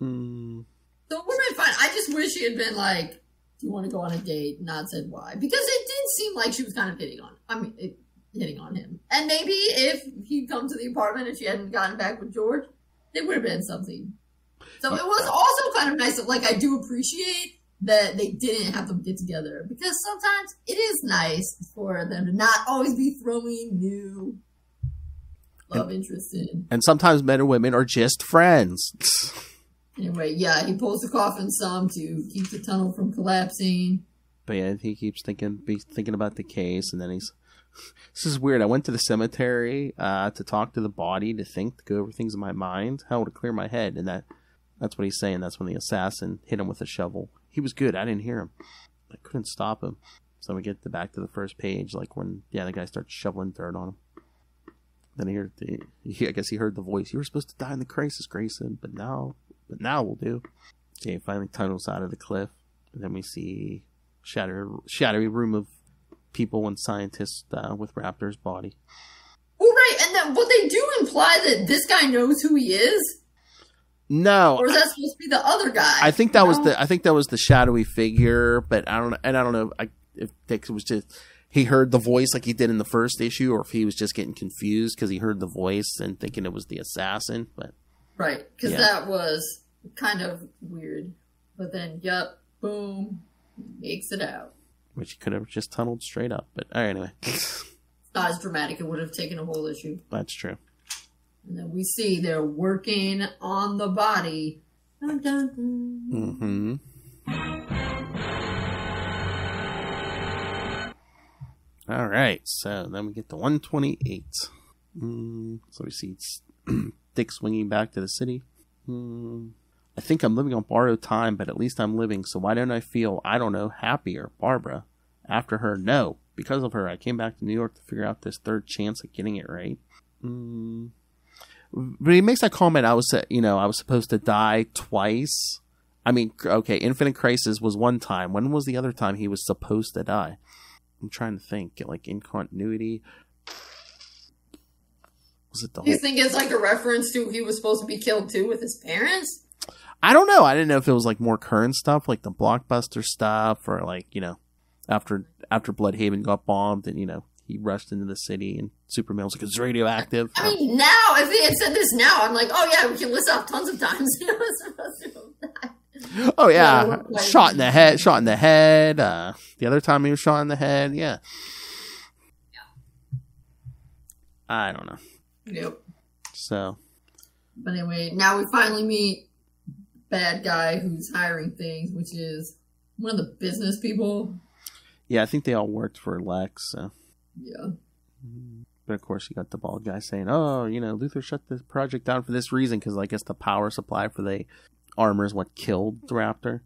it would have been fine. I just wish he had been like, do you want to go on a date? Not said why. Because it did seem like she was kind of hitting on him. And maybe if he'd come to the apartment and she hadn't gotten back with George, it would have been something. So it was also kind of nice that, like, I do appreciate that they didn't have them get together, because sometimes it is nice for them to not always be throwing new love interest in. And sometimes men and women are just friends. Anyway, he pulls the coffin some to keep the tunnel from collapsing. But yeah, he keeps thinking about the case, and then this is weird. I went to the cemetery to talk to the body, to go over things in my mind, how to clear my head, and that's what he's saying. That's when the assassin hit him with a shovel. He was good. I didn't hear him. I couldn't stop him. So we get back to the first page, like when the guy starts shoveling dirt on him. Then I guess he heard the voice. You were supposed to die in the crisis, Grayson, but now we'll do. Okay, he finally tunnels out of the cliff, and then we see shadowy room of people and scientists with Raptor's body. Oh, right, and then they do imply that this guy knows who he is. No, or is that supposed to be the other guy? I think that was the shadowy figure, but I don't know if it was just he heard the voice like he did in the first issue, or if he was just getting confused because he heard the voice and thinking it was the assassin. But right, because that was kind of weird. But then, boom, makes it out. Which he could have just tunneled straight up. But anyway, it's not as dramatic. It would have taken a whole issue. That's true. And then we see they're working on the body. Dun, dun, dun. All right, so then we get to 128. So we see Dick swinging back to the city. I think I'm living on borrowed time, but at least I'm living, so why don't I feel, I don't know, happier? Barbara. After her, no. Because of her, I came back to New York to figure out this third chance at getting it right. But he makes that comment, I was supposed to die twice. I mean, okay, Infinite Crisis was one time. When was the other time he was supposed to die? I'm trying to think, like, in continuity. Was it the whole... You think it's like a reference to he was supposed to be killed too with his parents? I don't know. I didn't know if it was like more current stuff, like the Blockbuster stuff, or like, after Bloodhaven got bombed and, he rushed into the city and Superman was like, it's radioactive. I mean, now, if they had said this now, I'm like, oh yeah, we can list off tons of times he was supposed to die. Oh yeah, shot in the head. The other time he was shot in the head, yeah. I don't know. Yep. So. But anyway, now we finally meet bad guy who's hiring things, which is one of the business people. Yeah, I think they all worked for Lex, so. Yeah. But of course, you got the bald guy saying, oh, Luthor shut this project down for this reason, because I guess the power supply for the armor is what killed the Raptor.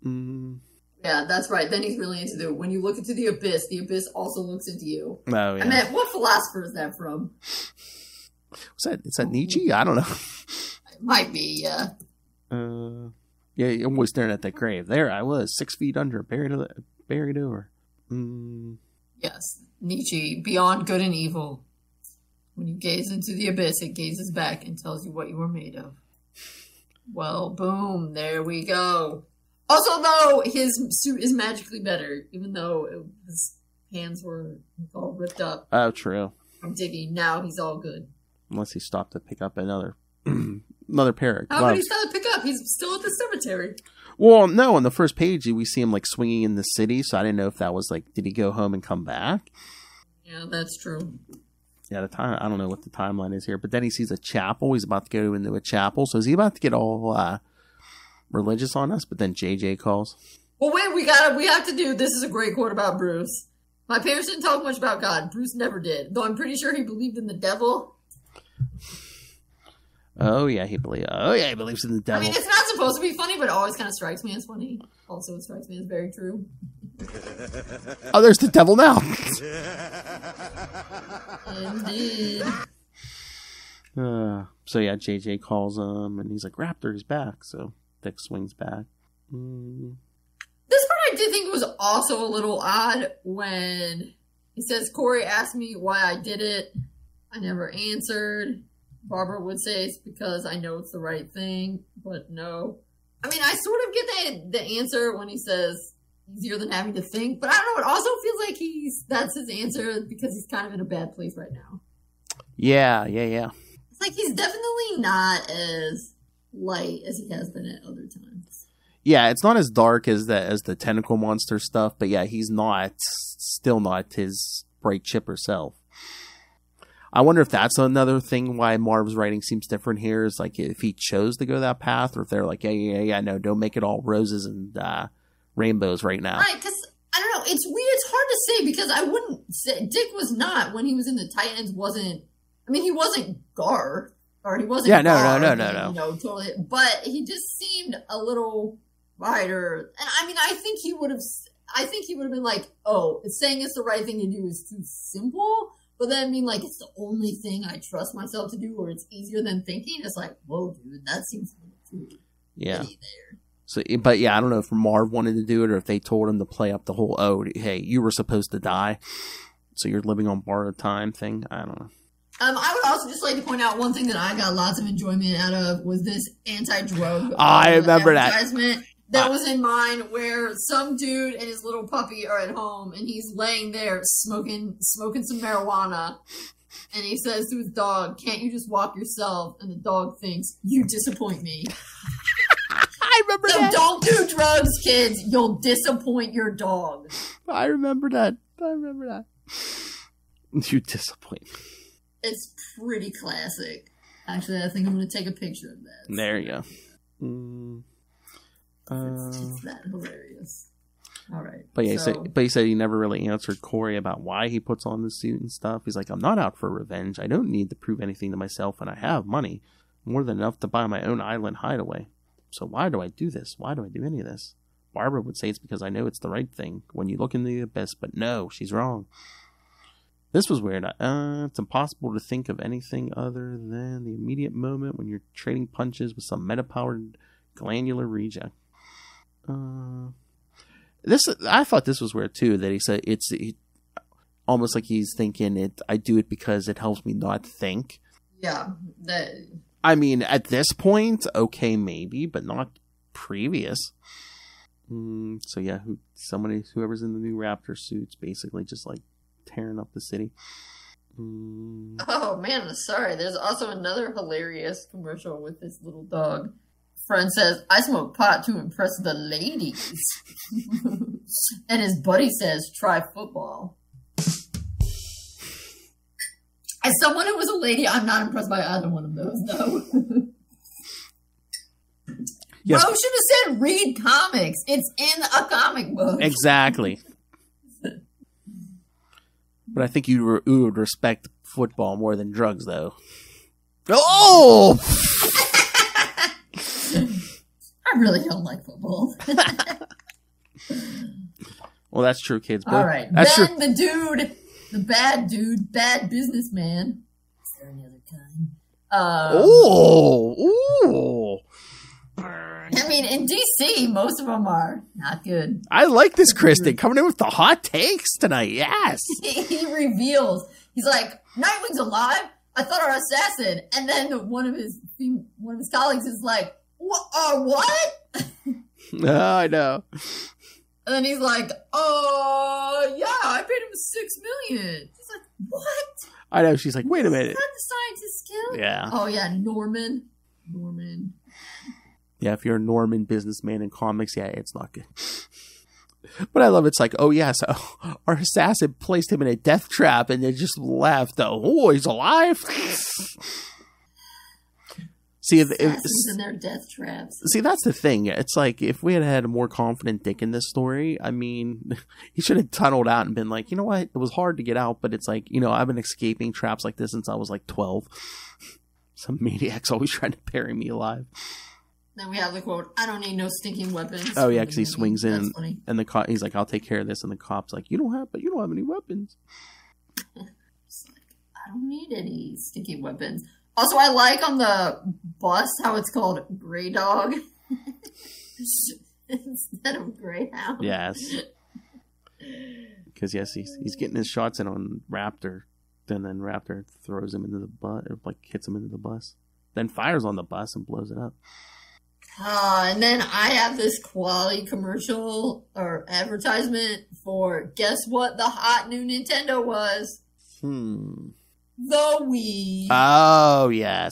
Yeah, that's right. Then he's really into when you look into the abyss also looks into you. Oh, yeah. I mean, what philosopher is that from? Is that Nietzsche? I don't know. It might be, yeah. Yeah, I'm always staring at that grave. There I was, 6 feet under, buried over. Yes, Nietzsche, beyond good and evil. When you gaze into the abyss, it gazes back and tells you what you were made of. Well, boom, there we go. Also, though, his suit is magically better, even though his hands were all ripped up. Oh, true. From digging. Now he's all good. Unless he stopped to pick up another Perich. How would he stop to pick up? He's still at the cemetery. Well, no, on the first page, we see him, like, swinging in the city, so I didn't know if that was, like, did he go home and come back? Yeah, that's true. Yeah, I don't know what the timeline is here, but then he sees a chapel. He's about to go into a chapel, so is he about to get all religious on us? But then JJ calls. Well, wait, we have to do, this is a great quote about Bruce. My parents didn't talk much about God. Bruce never did, though I'm pretty sure he believed in the devil. Oh yeah, he believes in the devil. I mean, it's not supposed to be funny, but it always kind of strikes me as funny. Also, it strikes me as very true. Oh, there's the devil now. Indeed. So yeah, JJ calls him, and he's like, Raptor is back. So Dick swings back. This part I did think was also a little odd when he says, Corey asked me why I did it. I never answered. Barbara would say it's because I know it's the right thing, but no. I mean, I sort of get the answer when he says easier than having to think, but I don't know, it also feels like that's his answer because he's kind of in a bad place right now. Yeah. It's like he's definitely not as light as he has been at other times. Yeah, it's not as dark as the tentacle monster stuff, but yeah, he's still not his bright chipper self. I wonder if that's another thing why Marv's writing seems different here, is like if he chose to go that path, or if they're like, yeah, no, don't make it all roses and rainbows right now. Right, because, I don't know, it's weird, it's hard to say, because I wouldn't say, Dick was not, when he was in the Titans, he wasn't Garth, or he wasn't no. You know, totally, but he just seemed a little lighter, and I mean, I think he would have been like, oh, saying it's the right thing to do is too simple. But then, I mean, like, it's the only thing I trust myself to do, or it's easier than thinking. It's like, whoa, dude, that seems too there. So, but yeah, I don't know if Marv wanted to do it, or if they told him to play up the whole, oh, hey, you were supposed to die, so you're living on borrowed time thing. I don't know. I would also just like to point out one thing that I got lots of enjoyment out of was this anti-drug I remember that. That was in mine, where some dude and his little puppy are at home, and he's laying there smoking some marijuana, and he says to his dog, "Can't you just walk yourself?" And the dog thinks, "You disappoint me." I remember that. So don't do drugs, kids. You'll disappoint your dog. I remember that. You disappoint me. It's pretty classic. Actually, I think I'm going to take a picture of that. There you go. It's that hilarious. All right. But yeah, he said he never really answered Corey about why he puts on the suit and stuff. He's like, I'm not out for revenge. I don't need to prove anything to myself, and I have money. More than enough to buy my own island hideaway. So why do I do this? Why do I do any of this? Barbara would say it's because I know it's the right thing when you look in the abyss, but no, she's wrong. This was weird. It's impossible to think of anything other than the immediate moment when you're trading punches with some meta-powered glandular reject. I thought this was weird too, that he said it's almost like he's thinking it. I do it because it helps me not think. Yeah. I mean, at this point, okay, maybe, but not previous. So yeah, whoever's in the new Raptor suits, basically just like tearing up the city. Oh man, sorry. There's also another hilarious commercial with this little dog. Friend says, I smoke pot to impress the ladies. And his buddy says, try football. As someone who was a lady, I'm not impressed by either one of those, though. Yes. Bro should have said read comics. It's in a comic book. Exactly. But I think you would respect football more than drugs, though. Oh! I really don't like football. Well, that's true, kids. But all right. That's Ben, true. the bad businessman. Is there any other kind? Oh! I mean, in DC, most of them are not good. I like this Kristen coming in with the hot takes tonight. Yes. He reveals. He's like, Nightwing's alive. I thought our assassin. And then one of his colleagues is like, what? I know. And then he's like, yeah, I paid him $6 million. He's like, what? I know. She's like, wait a minute. Is that the scientist skill? Yeah. Oh, yeah, Norman. Yeah, if you're a Norman businessman in comics, yeah, it's not good. But I love it's like, oh, yeah, so our assassin placed him in a death trap and they just left. Oh, he's alive? See, assassins in their death traps. See, that's the thing. It's like, if we had had a more confident Dick in this story, I mean, he should have tunneled out and been like, you know what? It was hard to get out, but it's like, I've been escaping traps like this since I was like 12. Some maniac's always trying to bury me alive. Then we have the quote, I don't need no stinking weapons. Oh, yeah, because he swings in funny. And the he's like, I'll take care of this. And the cop's like, you don't have any weapons. It's like, I don't need any stinking weapons. Also, I like on the bus how it's called Grey Dog instead of Greyhound. Yes. Because, yes, he's getting his shots in on Raptor. And then Raptor throws him into the bus, or like hits him into the bus. Then fires on the bus and blows it up. And then I have this quality commercial or advertisement for, guess what the hot new Nintendo was? The Wii. Oh, yes.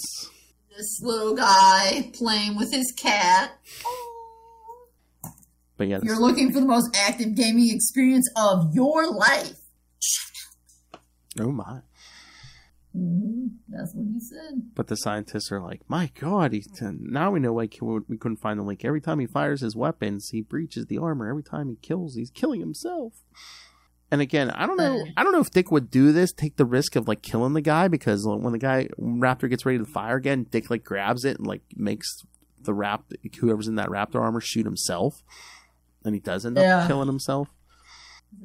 This little guy playing with his cat. But yeah, you're looking for the most active gaming experience of your life. Oh, my. That's what he said. But the scientists are like, my God, now we know why we couldn't find the link. Every time he fires his weapons, he breaches the armor. Every time he kills, he's killing himself. And again, I don't know if Dick would do this, take the risk of like killing the guy, because when Raptor gets ready to fire again, Dick like grabs it and like makes whoever's in that Raptor armor shoot himself, and he does end up killing himself.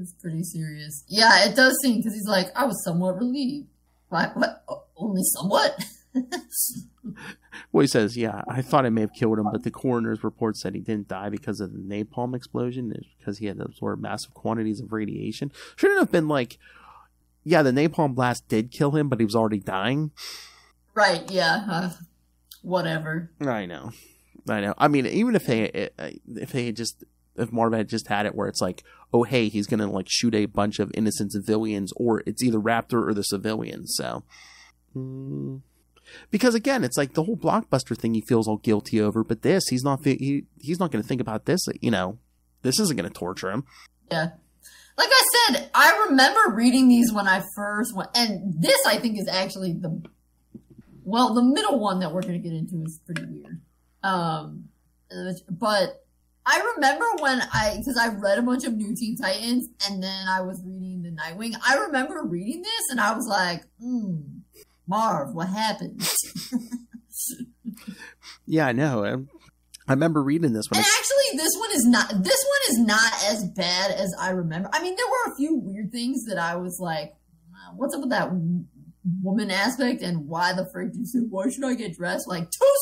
It's pretty serious. Yeah, it does seem, because he's like, I was somewhat relieved. What? Only somewhat? Well, he says, yeah, I thought I may have killed him, but the coroner's report said he didn't die because of the napalm explosion, because he had to absorb massive quantities of radiation. Shouldn't have been like, yeah, the napalm blast did kill him, but he was already dying. Right, yeah. Whatever. I know. I mean, even if Marv had just had it where it's like, oh, hey, he's going to like shoot a bunch of innocent civilians, or it's either Raptor or the civilians. So, because again, it's like the whole Blockbuster thing he feels all guilty over, but this, he's not going to think about this. This isn't going to torture him. Yeah. Like I said, I remember reading these when I first went, and this I think is actually the middle one that we're going to get into is pretty weird. But I remember because I read a bunch of New Teen Titans, and then I was reading the Nightwing. I remember reading this, and I was like, Marv, what happened? Yeah, I know. I remember reading this one. And actually, this one is not as bad as I remember. I mean, there were a few weird things that I was like, what's up with that woman aspect, and why the frick do you say, why should I get dressed? Like, too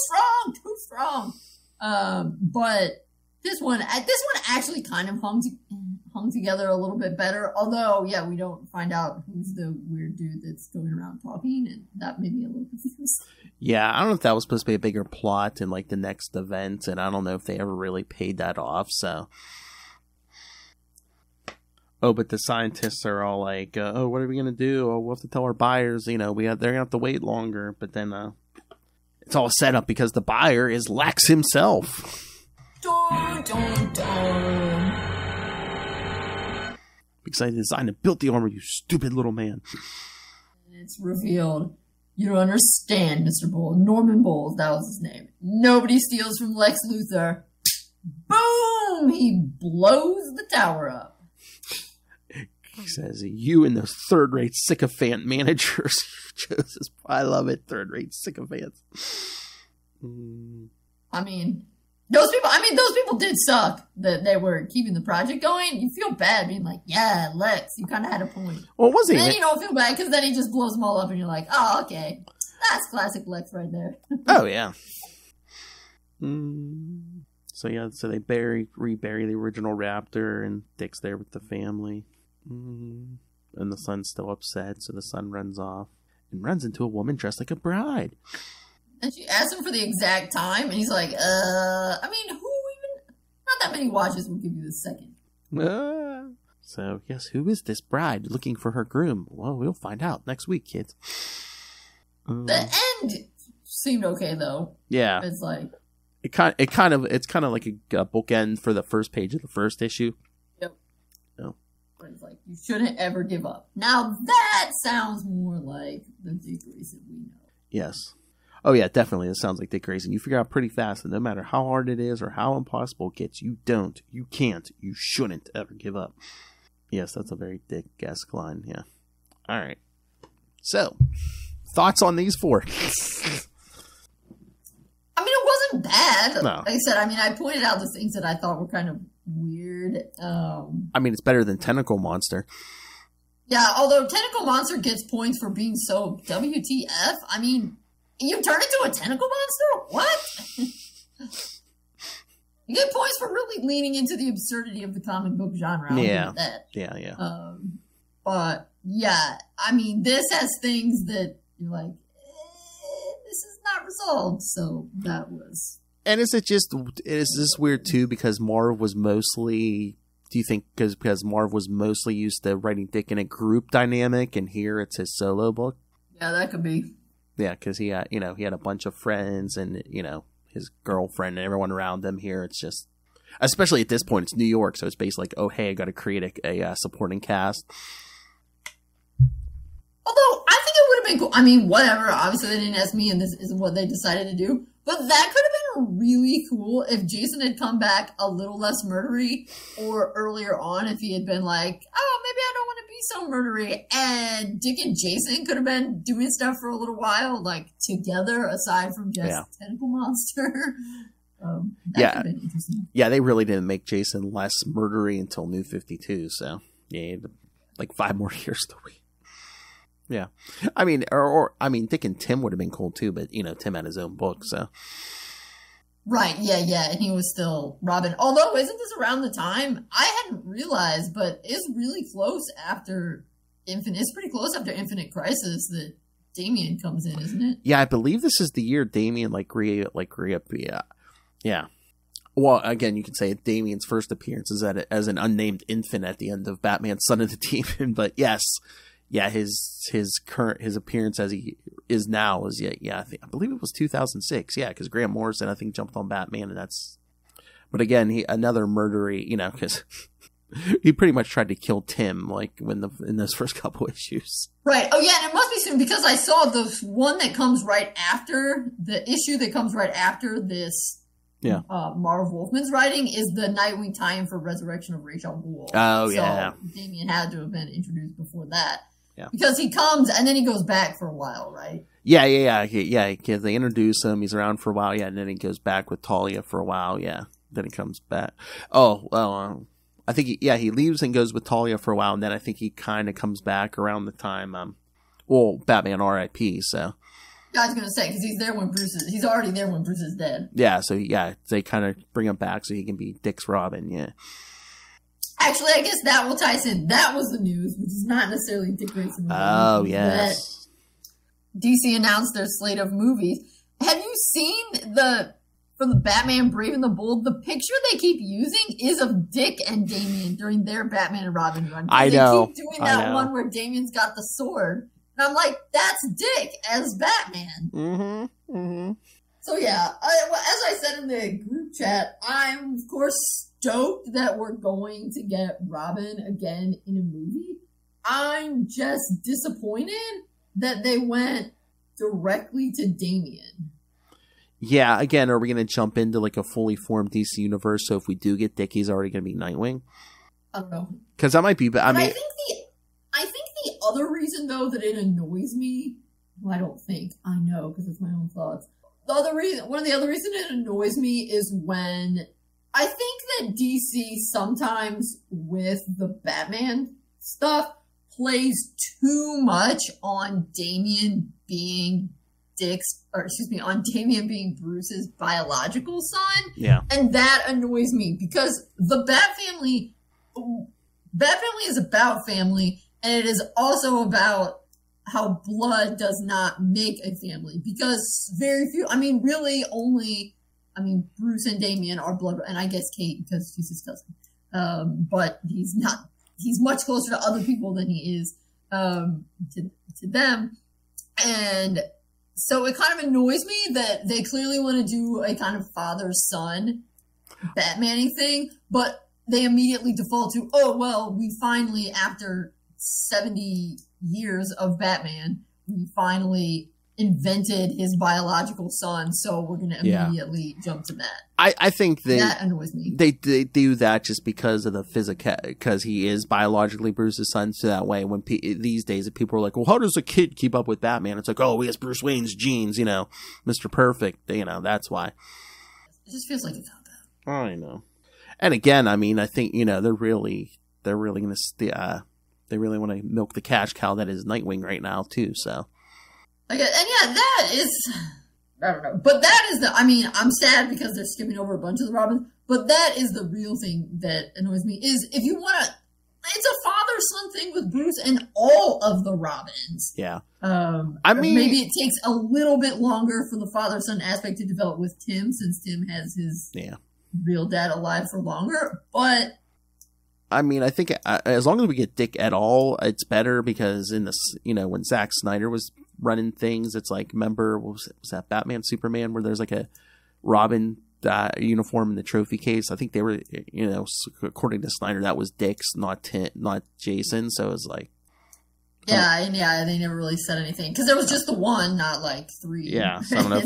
strong. But this one actually kind of hung together a little bit better. Although, yeah, we don't find out who's the weird dude that's going around talking, and that made me a little confused. Yeah, I don't know if that was supposed to be a bigger plot in like the next event, and I don't know if they ever really paid that off. So, but the scientists are all like, what are we gonna do? Oh, we'll have to tell our buyers. They're gonna have to wait longer. But then it's all set up because the buyer is Lex himself. Dun, dun, dun. Because I designed and built the armor, you stupid little man. It's revealed. You don't understand, Mr. Bull. Norman Bowles, that was his name. Nobody steals from Lex Luthor. Boom! He blows the tower up. He says, you and those third-rate sycophant managers. Joseph, I love it. Third-rate sycophants. I mean, those people did suck that they were keeping the project going. You feel bad being like, yeah, Lex, you kind of had a point. Well, it wasn't. And then you don't feel bad because then he just blows them all up and you're like, oh, okay. That's classic Lex right there. Oh, yeah. So they rebury the original Raptor, and Dick's there with the family. And the son's still upset, so the son runs off and runs into a woman dressed like a bride. And she asks him for the exact time, and he's like, I mean, who even... Not that many watches will give you the second. So, yes, who is this bride looking for her groom? Well, we'll find out next week, kids. The end seemed okay, though. Yeah. It's like... It's kind of like a bookend for the first page of the first issue. Yep. No. But it's like, you shouldn't ever give up. Now, that sounds more like the Dick Grayson we know. Yes. Oh, yeah, definitely. It sounds like Dick Grayson. You figure out pretty fast that no matter how hard it is or how impossible it gets, you can't, you shouldn't ever give up. Yes, that's a very Dick-esque line, yeah. All right. So, thoughts on these 4? I mean, it wasn't bad. No. Like I said, I mean, I pointed out the things that I thought were kind of weird. I mean, it's better than Tentacle Monster. Yeah, although Tentacle Monster gets points for being so WTF. I mean, you turn into a tentacle monster? What? You get points for really leaning into the absurdity of the comic book genre. I'll give it that. Yeah. But, yeah, I mean, this has things that you're like, this is not resolved. So that was... And is this weird, too, because Marv was mostly... Do you think because Marv was mostly used to writing Dick in a group dynamic, and here it's his solo book? Yeah, that could be. Yeah, because he had a bunch of friends and, his girlfriend and everyone around him. Here it's just, especially at this point, it's New York, so it's basically like, oh, hey, I got to create a supporting cast. Although, I think it would have been cool. I mean, whatever. Obviously, they didn't ask me, and this isn't what they decided to do. But that could have been really cool if Jason had come back a little less murdery, or earlier on if he had been like, oh, maybe I don't want to be so murdery. And Dick and Jason could have been doing stuff for a little while, like together, aside from just Tentacle Monster. That could have been interesting. Yeah, they really didn't make Jason less murdery until New 52, so yeah, like 5 more years to wait. Yeah, I mean, Dick and Tim would have been cool too, but Tim had his own book, so. Right, yeah, and he was still Robin. Although, isn't this around the time? I hadn't realized, but it's really close after Infinite. It's pretty close after Infinite Crisis that Damian comes in, isn't it? Yeah, I believe this is the year Damian yeah. Well, again, you can say Damian's first appearance is as an unnamed infant at the end of Batman: Son of the Demon, but yes. Yeah, his appearance as he is now is I believe it was 2006. Yeah, because Grant Morrison I think jumped on Batman, and that's. But again, another murdery, because he pretty much tried to kill Tim like in those first couple issues. Right. Oh yeah, and it must be soon because I saw the one that comes right after the issue that comes right after this. Yeah. Marv Wolfman's writing is the Nightwing tie-in for Resurrection of Ra's al Ghul. Oh yeah. So Damian had to have been introduced before that. Yeah. Because he comes and then he goes back for a while, right? Yeah. Because they introduce him, he's around for a while, and then he goes back with Talia for a while, yeah. Then he comes back. Oh, well, I think he leaves and goes with Talia for a while, and then I think he kind of comes back around the time, Batman R.I.P. So. Yeah, I was gonna say because he's already there when Bruce is dead. Yeah, so they kind of bring him back so he can be Dick's Robin, yeah. Actually, I guess that will tie us in. That was the news, which is not necessarily Dick Grayson. Oh, yes. DC announced their slate of movies. Have you seen for the Batman Brave and the Bold, the picture they keep using is of Dick and Damian during their Batman and Robin run. I know. They keep doing that one where Damian's got the sword. And I'm like, that's Dick as Batman. Mm-hmm. So yeah, as I said in the group chat, I'm of course stoked that we're going to get Robin again in a movie. I'm just disappointed that they went directly to Damian. Yeah, again, are we going to jump into like a fully formed DC universe? So if we do get Dick, he's already going to be Nightwing? I don't know. Because that might be... I mean, I think the other reason, though, that it annoys me... Well, I don't think. I know, because it's my own thoughts. One of the other reasons it annoys me is when... I think that DC sometimes, with the Batman stuff, plays too much on Damian being on Damian being Bruce's biological son. Yeah. And that annoys me because the Bat Family is about family, and it is also about how blood does not make a family, because very few, Bruce and Damian are blood, and I guess Kate because she's his cousin. But he's much closer to other people than he is to them. And so it kind of annoys me that they clearly want to do a kind of father-son Batman-y thing, but they immediately default to, oh, well, we finally, after 70 years of Batman, we finally invented his biological son, so we're going to immediately jump to that. I think that annoys me. They do that just because of the because he is biologically Bruce's son, so that way when these days if people are like, well, how does a kid keep up with Batman? It's like, oh, he has Bruce Wayne's genes, Mr. Perfect, that's why. It just feels like it's not that. I know. And again, I think, they're really going to, they really want to milk the cash cow that is Nightwing right now too, so. And that is, I don't know. But that is I'm sad because they're skipping over a bunch of the Robins, but that is the real thing that annoys me, is if you want to, it's a father-son thing with Bruce and all of the Robins. Yeah. Maybe it takes a little bit longer for the father-son aspect to develop with Tim, since Tim has his real dad alive for longer, but... I think as long as we get Dick at all, it's better, because in this, when Zack Snyder was running things, it's like, remember, was that Batman Superman where there's like a Robin uniform in the trophy case? I think they were, according to Snyder, that was Dick's, not Jason. So it was like, they never really said anything because there was just the one, not like three. Yeah, so I don't know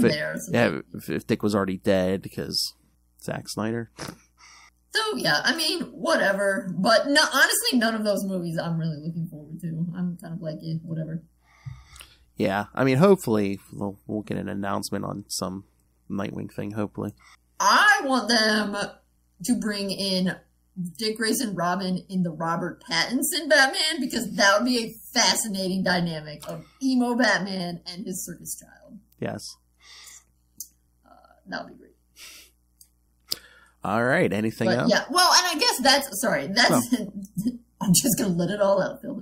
if Dick was already dead because Zack Snyder. So, whatever. But no, honestly, none of those movies I'm really looking forward to. I'm kind of like, whatever. Yeah, hopefully we'll get an announcement on some Nightwing thing, hopefully. I want them to bring in Dick Grayson Robin in the Robert Pattinson Batman, because that would be a fascinating dynamic of emo Batman and his circus child. Yes. That would be great. All right. Anything else? Yeah. Well, and I guess that's I'm just going to let it all out, Phil.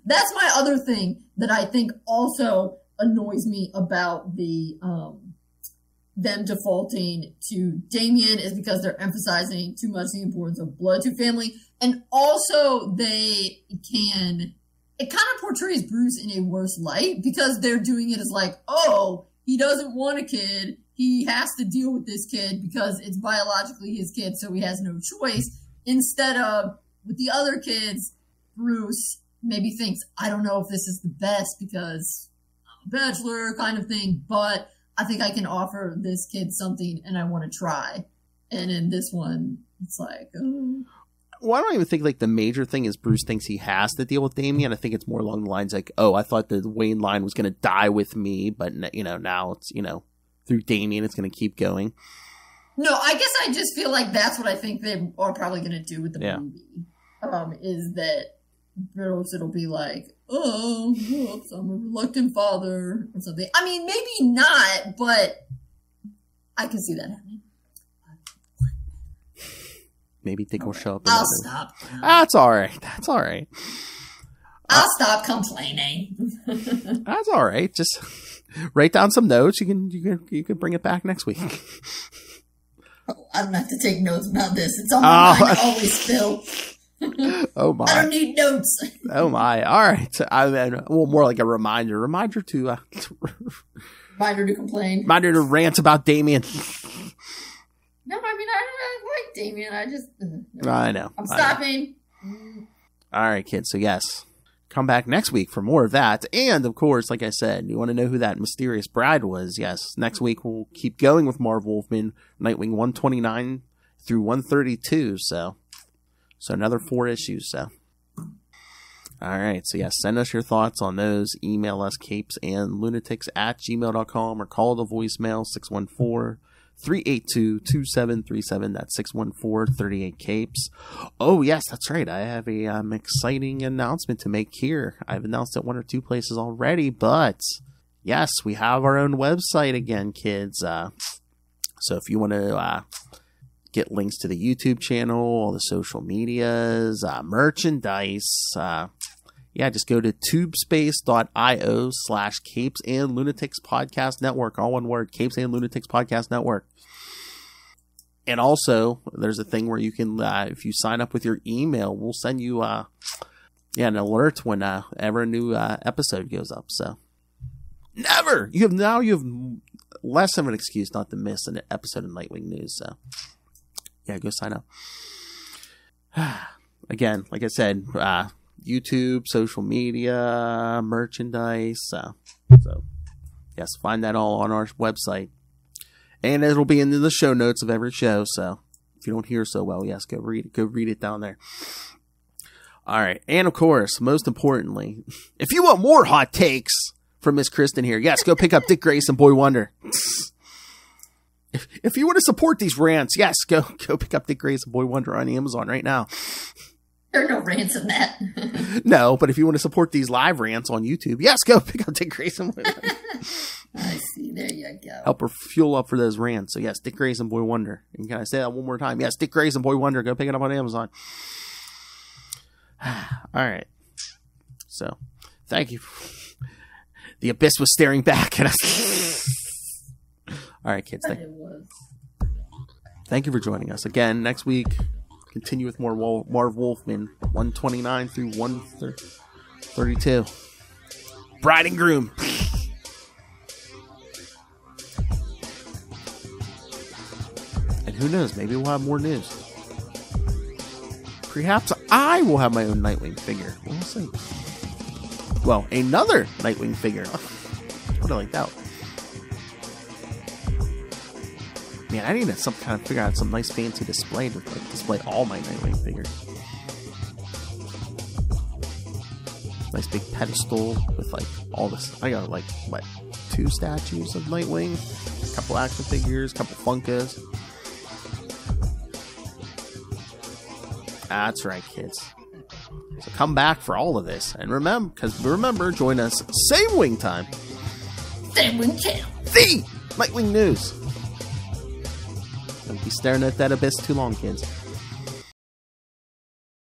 That's my other thing that I think also annoys me about the, them defaulting to Damian, is because they're emphasizing too much the importance of blood to family. And also it kind of portrays Bruce in a worse light, because they're doing it as like, oh, he doesn't want a kid. He has to deal with this kid because it's biologically his kid, so he has no choice. Instead of, with the other kids, Bruce maybe thinks, I don't know if this is the best because I'm a bachelor kind of thing, but I think I can offer this kid something and I want to try. And in this one, it's like, oh. Well, I don't even think like the major thing is Bruce thinks he has to deal with Damian. I think it's more along the lines like, oh, I thought the Wayne line was going to die with me, but now it's, through Damian, it's going to keep going. No, I guess I just feel like that's what I think they are probably going to do with the movie. Is that Bruce, it'll be like, oh, whoops, I'm a reluctant father or something. Maybe not, but I can see that happening. Maybe Dick will show up. I'll stop. That's all right. I'll stop complaining. That's all right. Just write down some notes. You can bring it back next week. I don't have to take notes about this. It's on my mind always, Phil. Oh my! I don't need notes. Oh my! All right. More like a reminder. Reminder to complain. Reminder to rant about Damian. No, I like Damian. I just. I know. I'm stopping. All right, kids. So yes, come back next week for more of that. And of course, like I said, you want to know who that mysterious bride was? Yes, next week we'll keep going with Marv Wolfman Nightwing 129 through 132. So another 4 issues. So. All right. So yes, send us your thoughts on those. Email us CapesandLunatics@gmail.com or call the voicemail 614-382-2737. That's 614-38-CAPES. Oh, yes, that's right. I have a exciting announcement to make here. I've announced it 1 or 2 places already, but yes, we have our own website again, kids. So if you want to get links to the YouTube channel, all the social medias, merchandise, just go to tubespace.io/Capes and Lunatics Podcast Network. All one word, Capes and Lunatics Podcast Network. And also, there's a thing where you can, if you sign up with your email, we'll send you an alert whenever a new episode goes up. So, you have less of an excuse not to miss an episode of Nightwing News. So, yeah, go sign up. Again, like I said, YouTube, social media, merchandise. So, yes, find that all on our website. And it'll be in the show notes of every show. So if you don't hear so well, yes, go read it. Go read it down there. All right. And of course, most importantly, if you want more hot takes from Miss Kristen here, yes, go pick up Dick Grayson, Boy Wonder. If you want to support these rants, yes, go pick up Dick Grayson, Boy Wonder on Amazon right now. There are no rants in that. No, but if you want to support these live rants on YouTube, yes, go pick up Dick Grayson. I see. There you go. Help her fuel up for those rants. So yes, Dick Grayson, Boy Wonder. And can I say that one more time? Yes, Dick Grayson, Boy Wonder. Go pick it up on Amazon. All right. So, thank you. The abyss was staring back at us. All right, kids. Thank you for joining us again. Next week, continue with more Marv Wolfman, 129 through 132. Bride and groom. And who knows? Maybe we'll have more news. Perhaps I will have my own Nightwing figure. We'll see. Well, another Nightwing figure. Put it like that. Man, I need to figure out some nice fancy display to display all my Nightwing figures. Nice big pedestal with all this. I got 2 statues of Nightwing, a couple action figures, a couple Funkos. That's right, kids. So come back for all of this, and remember, join us same wing time. Same wing channel. The Nightwing News. Don't be staring at that abyss too long, kids.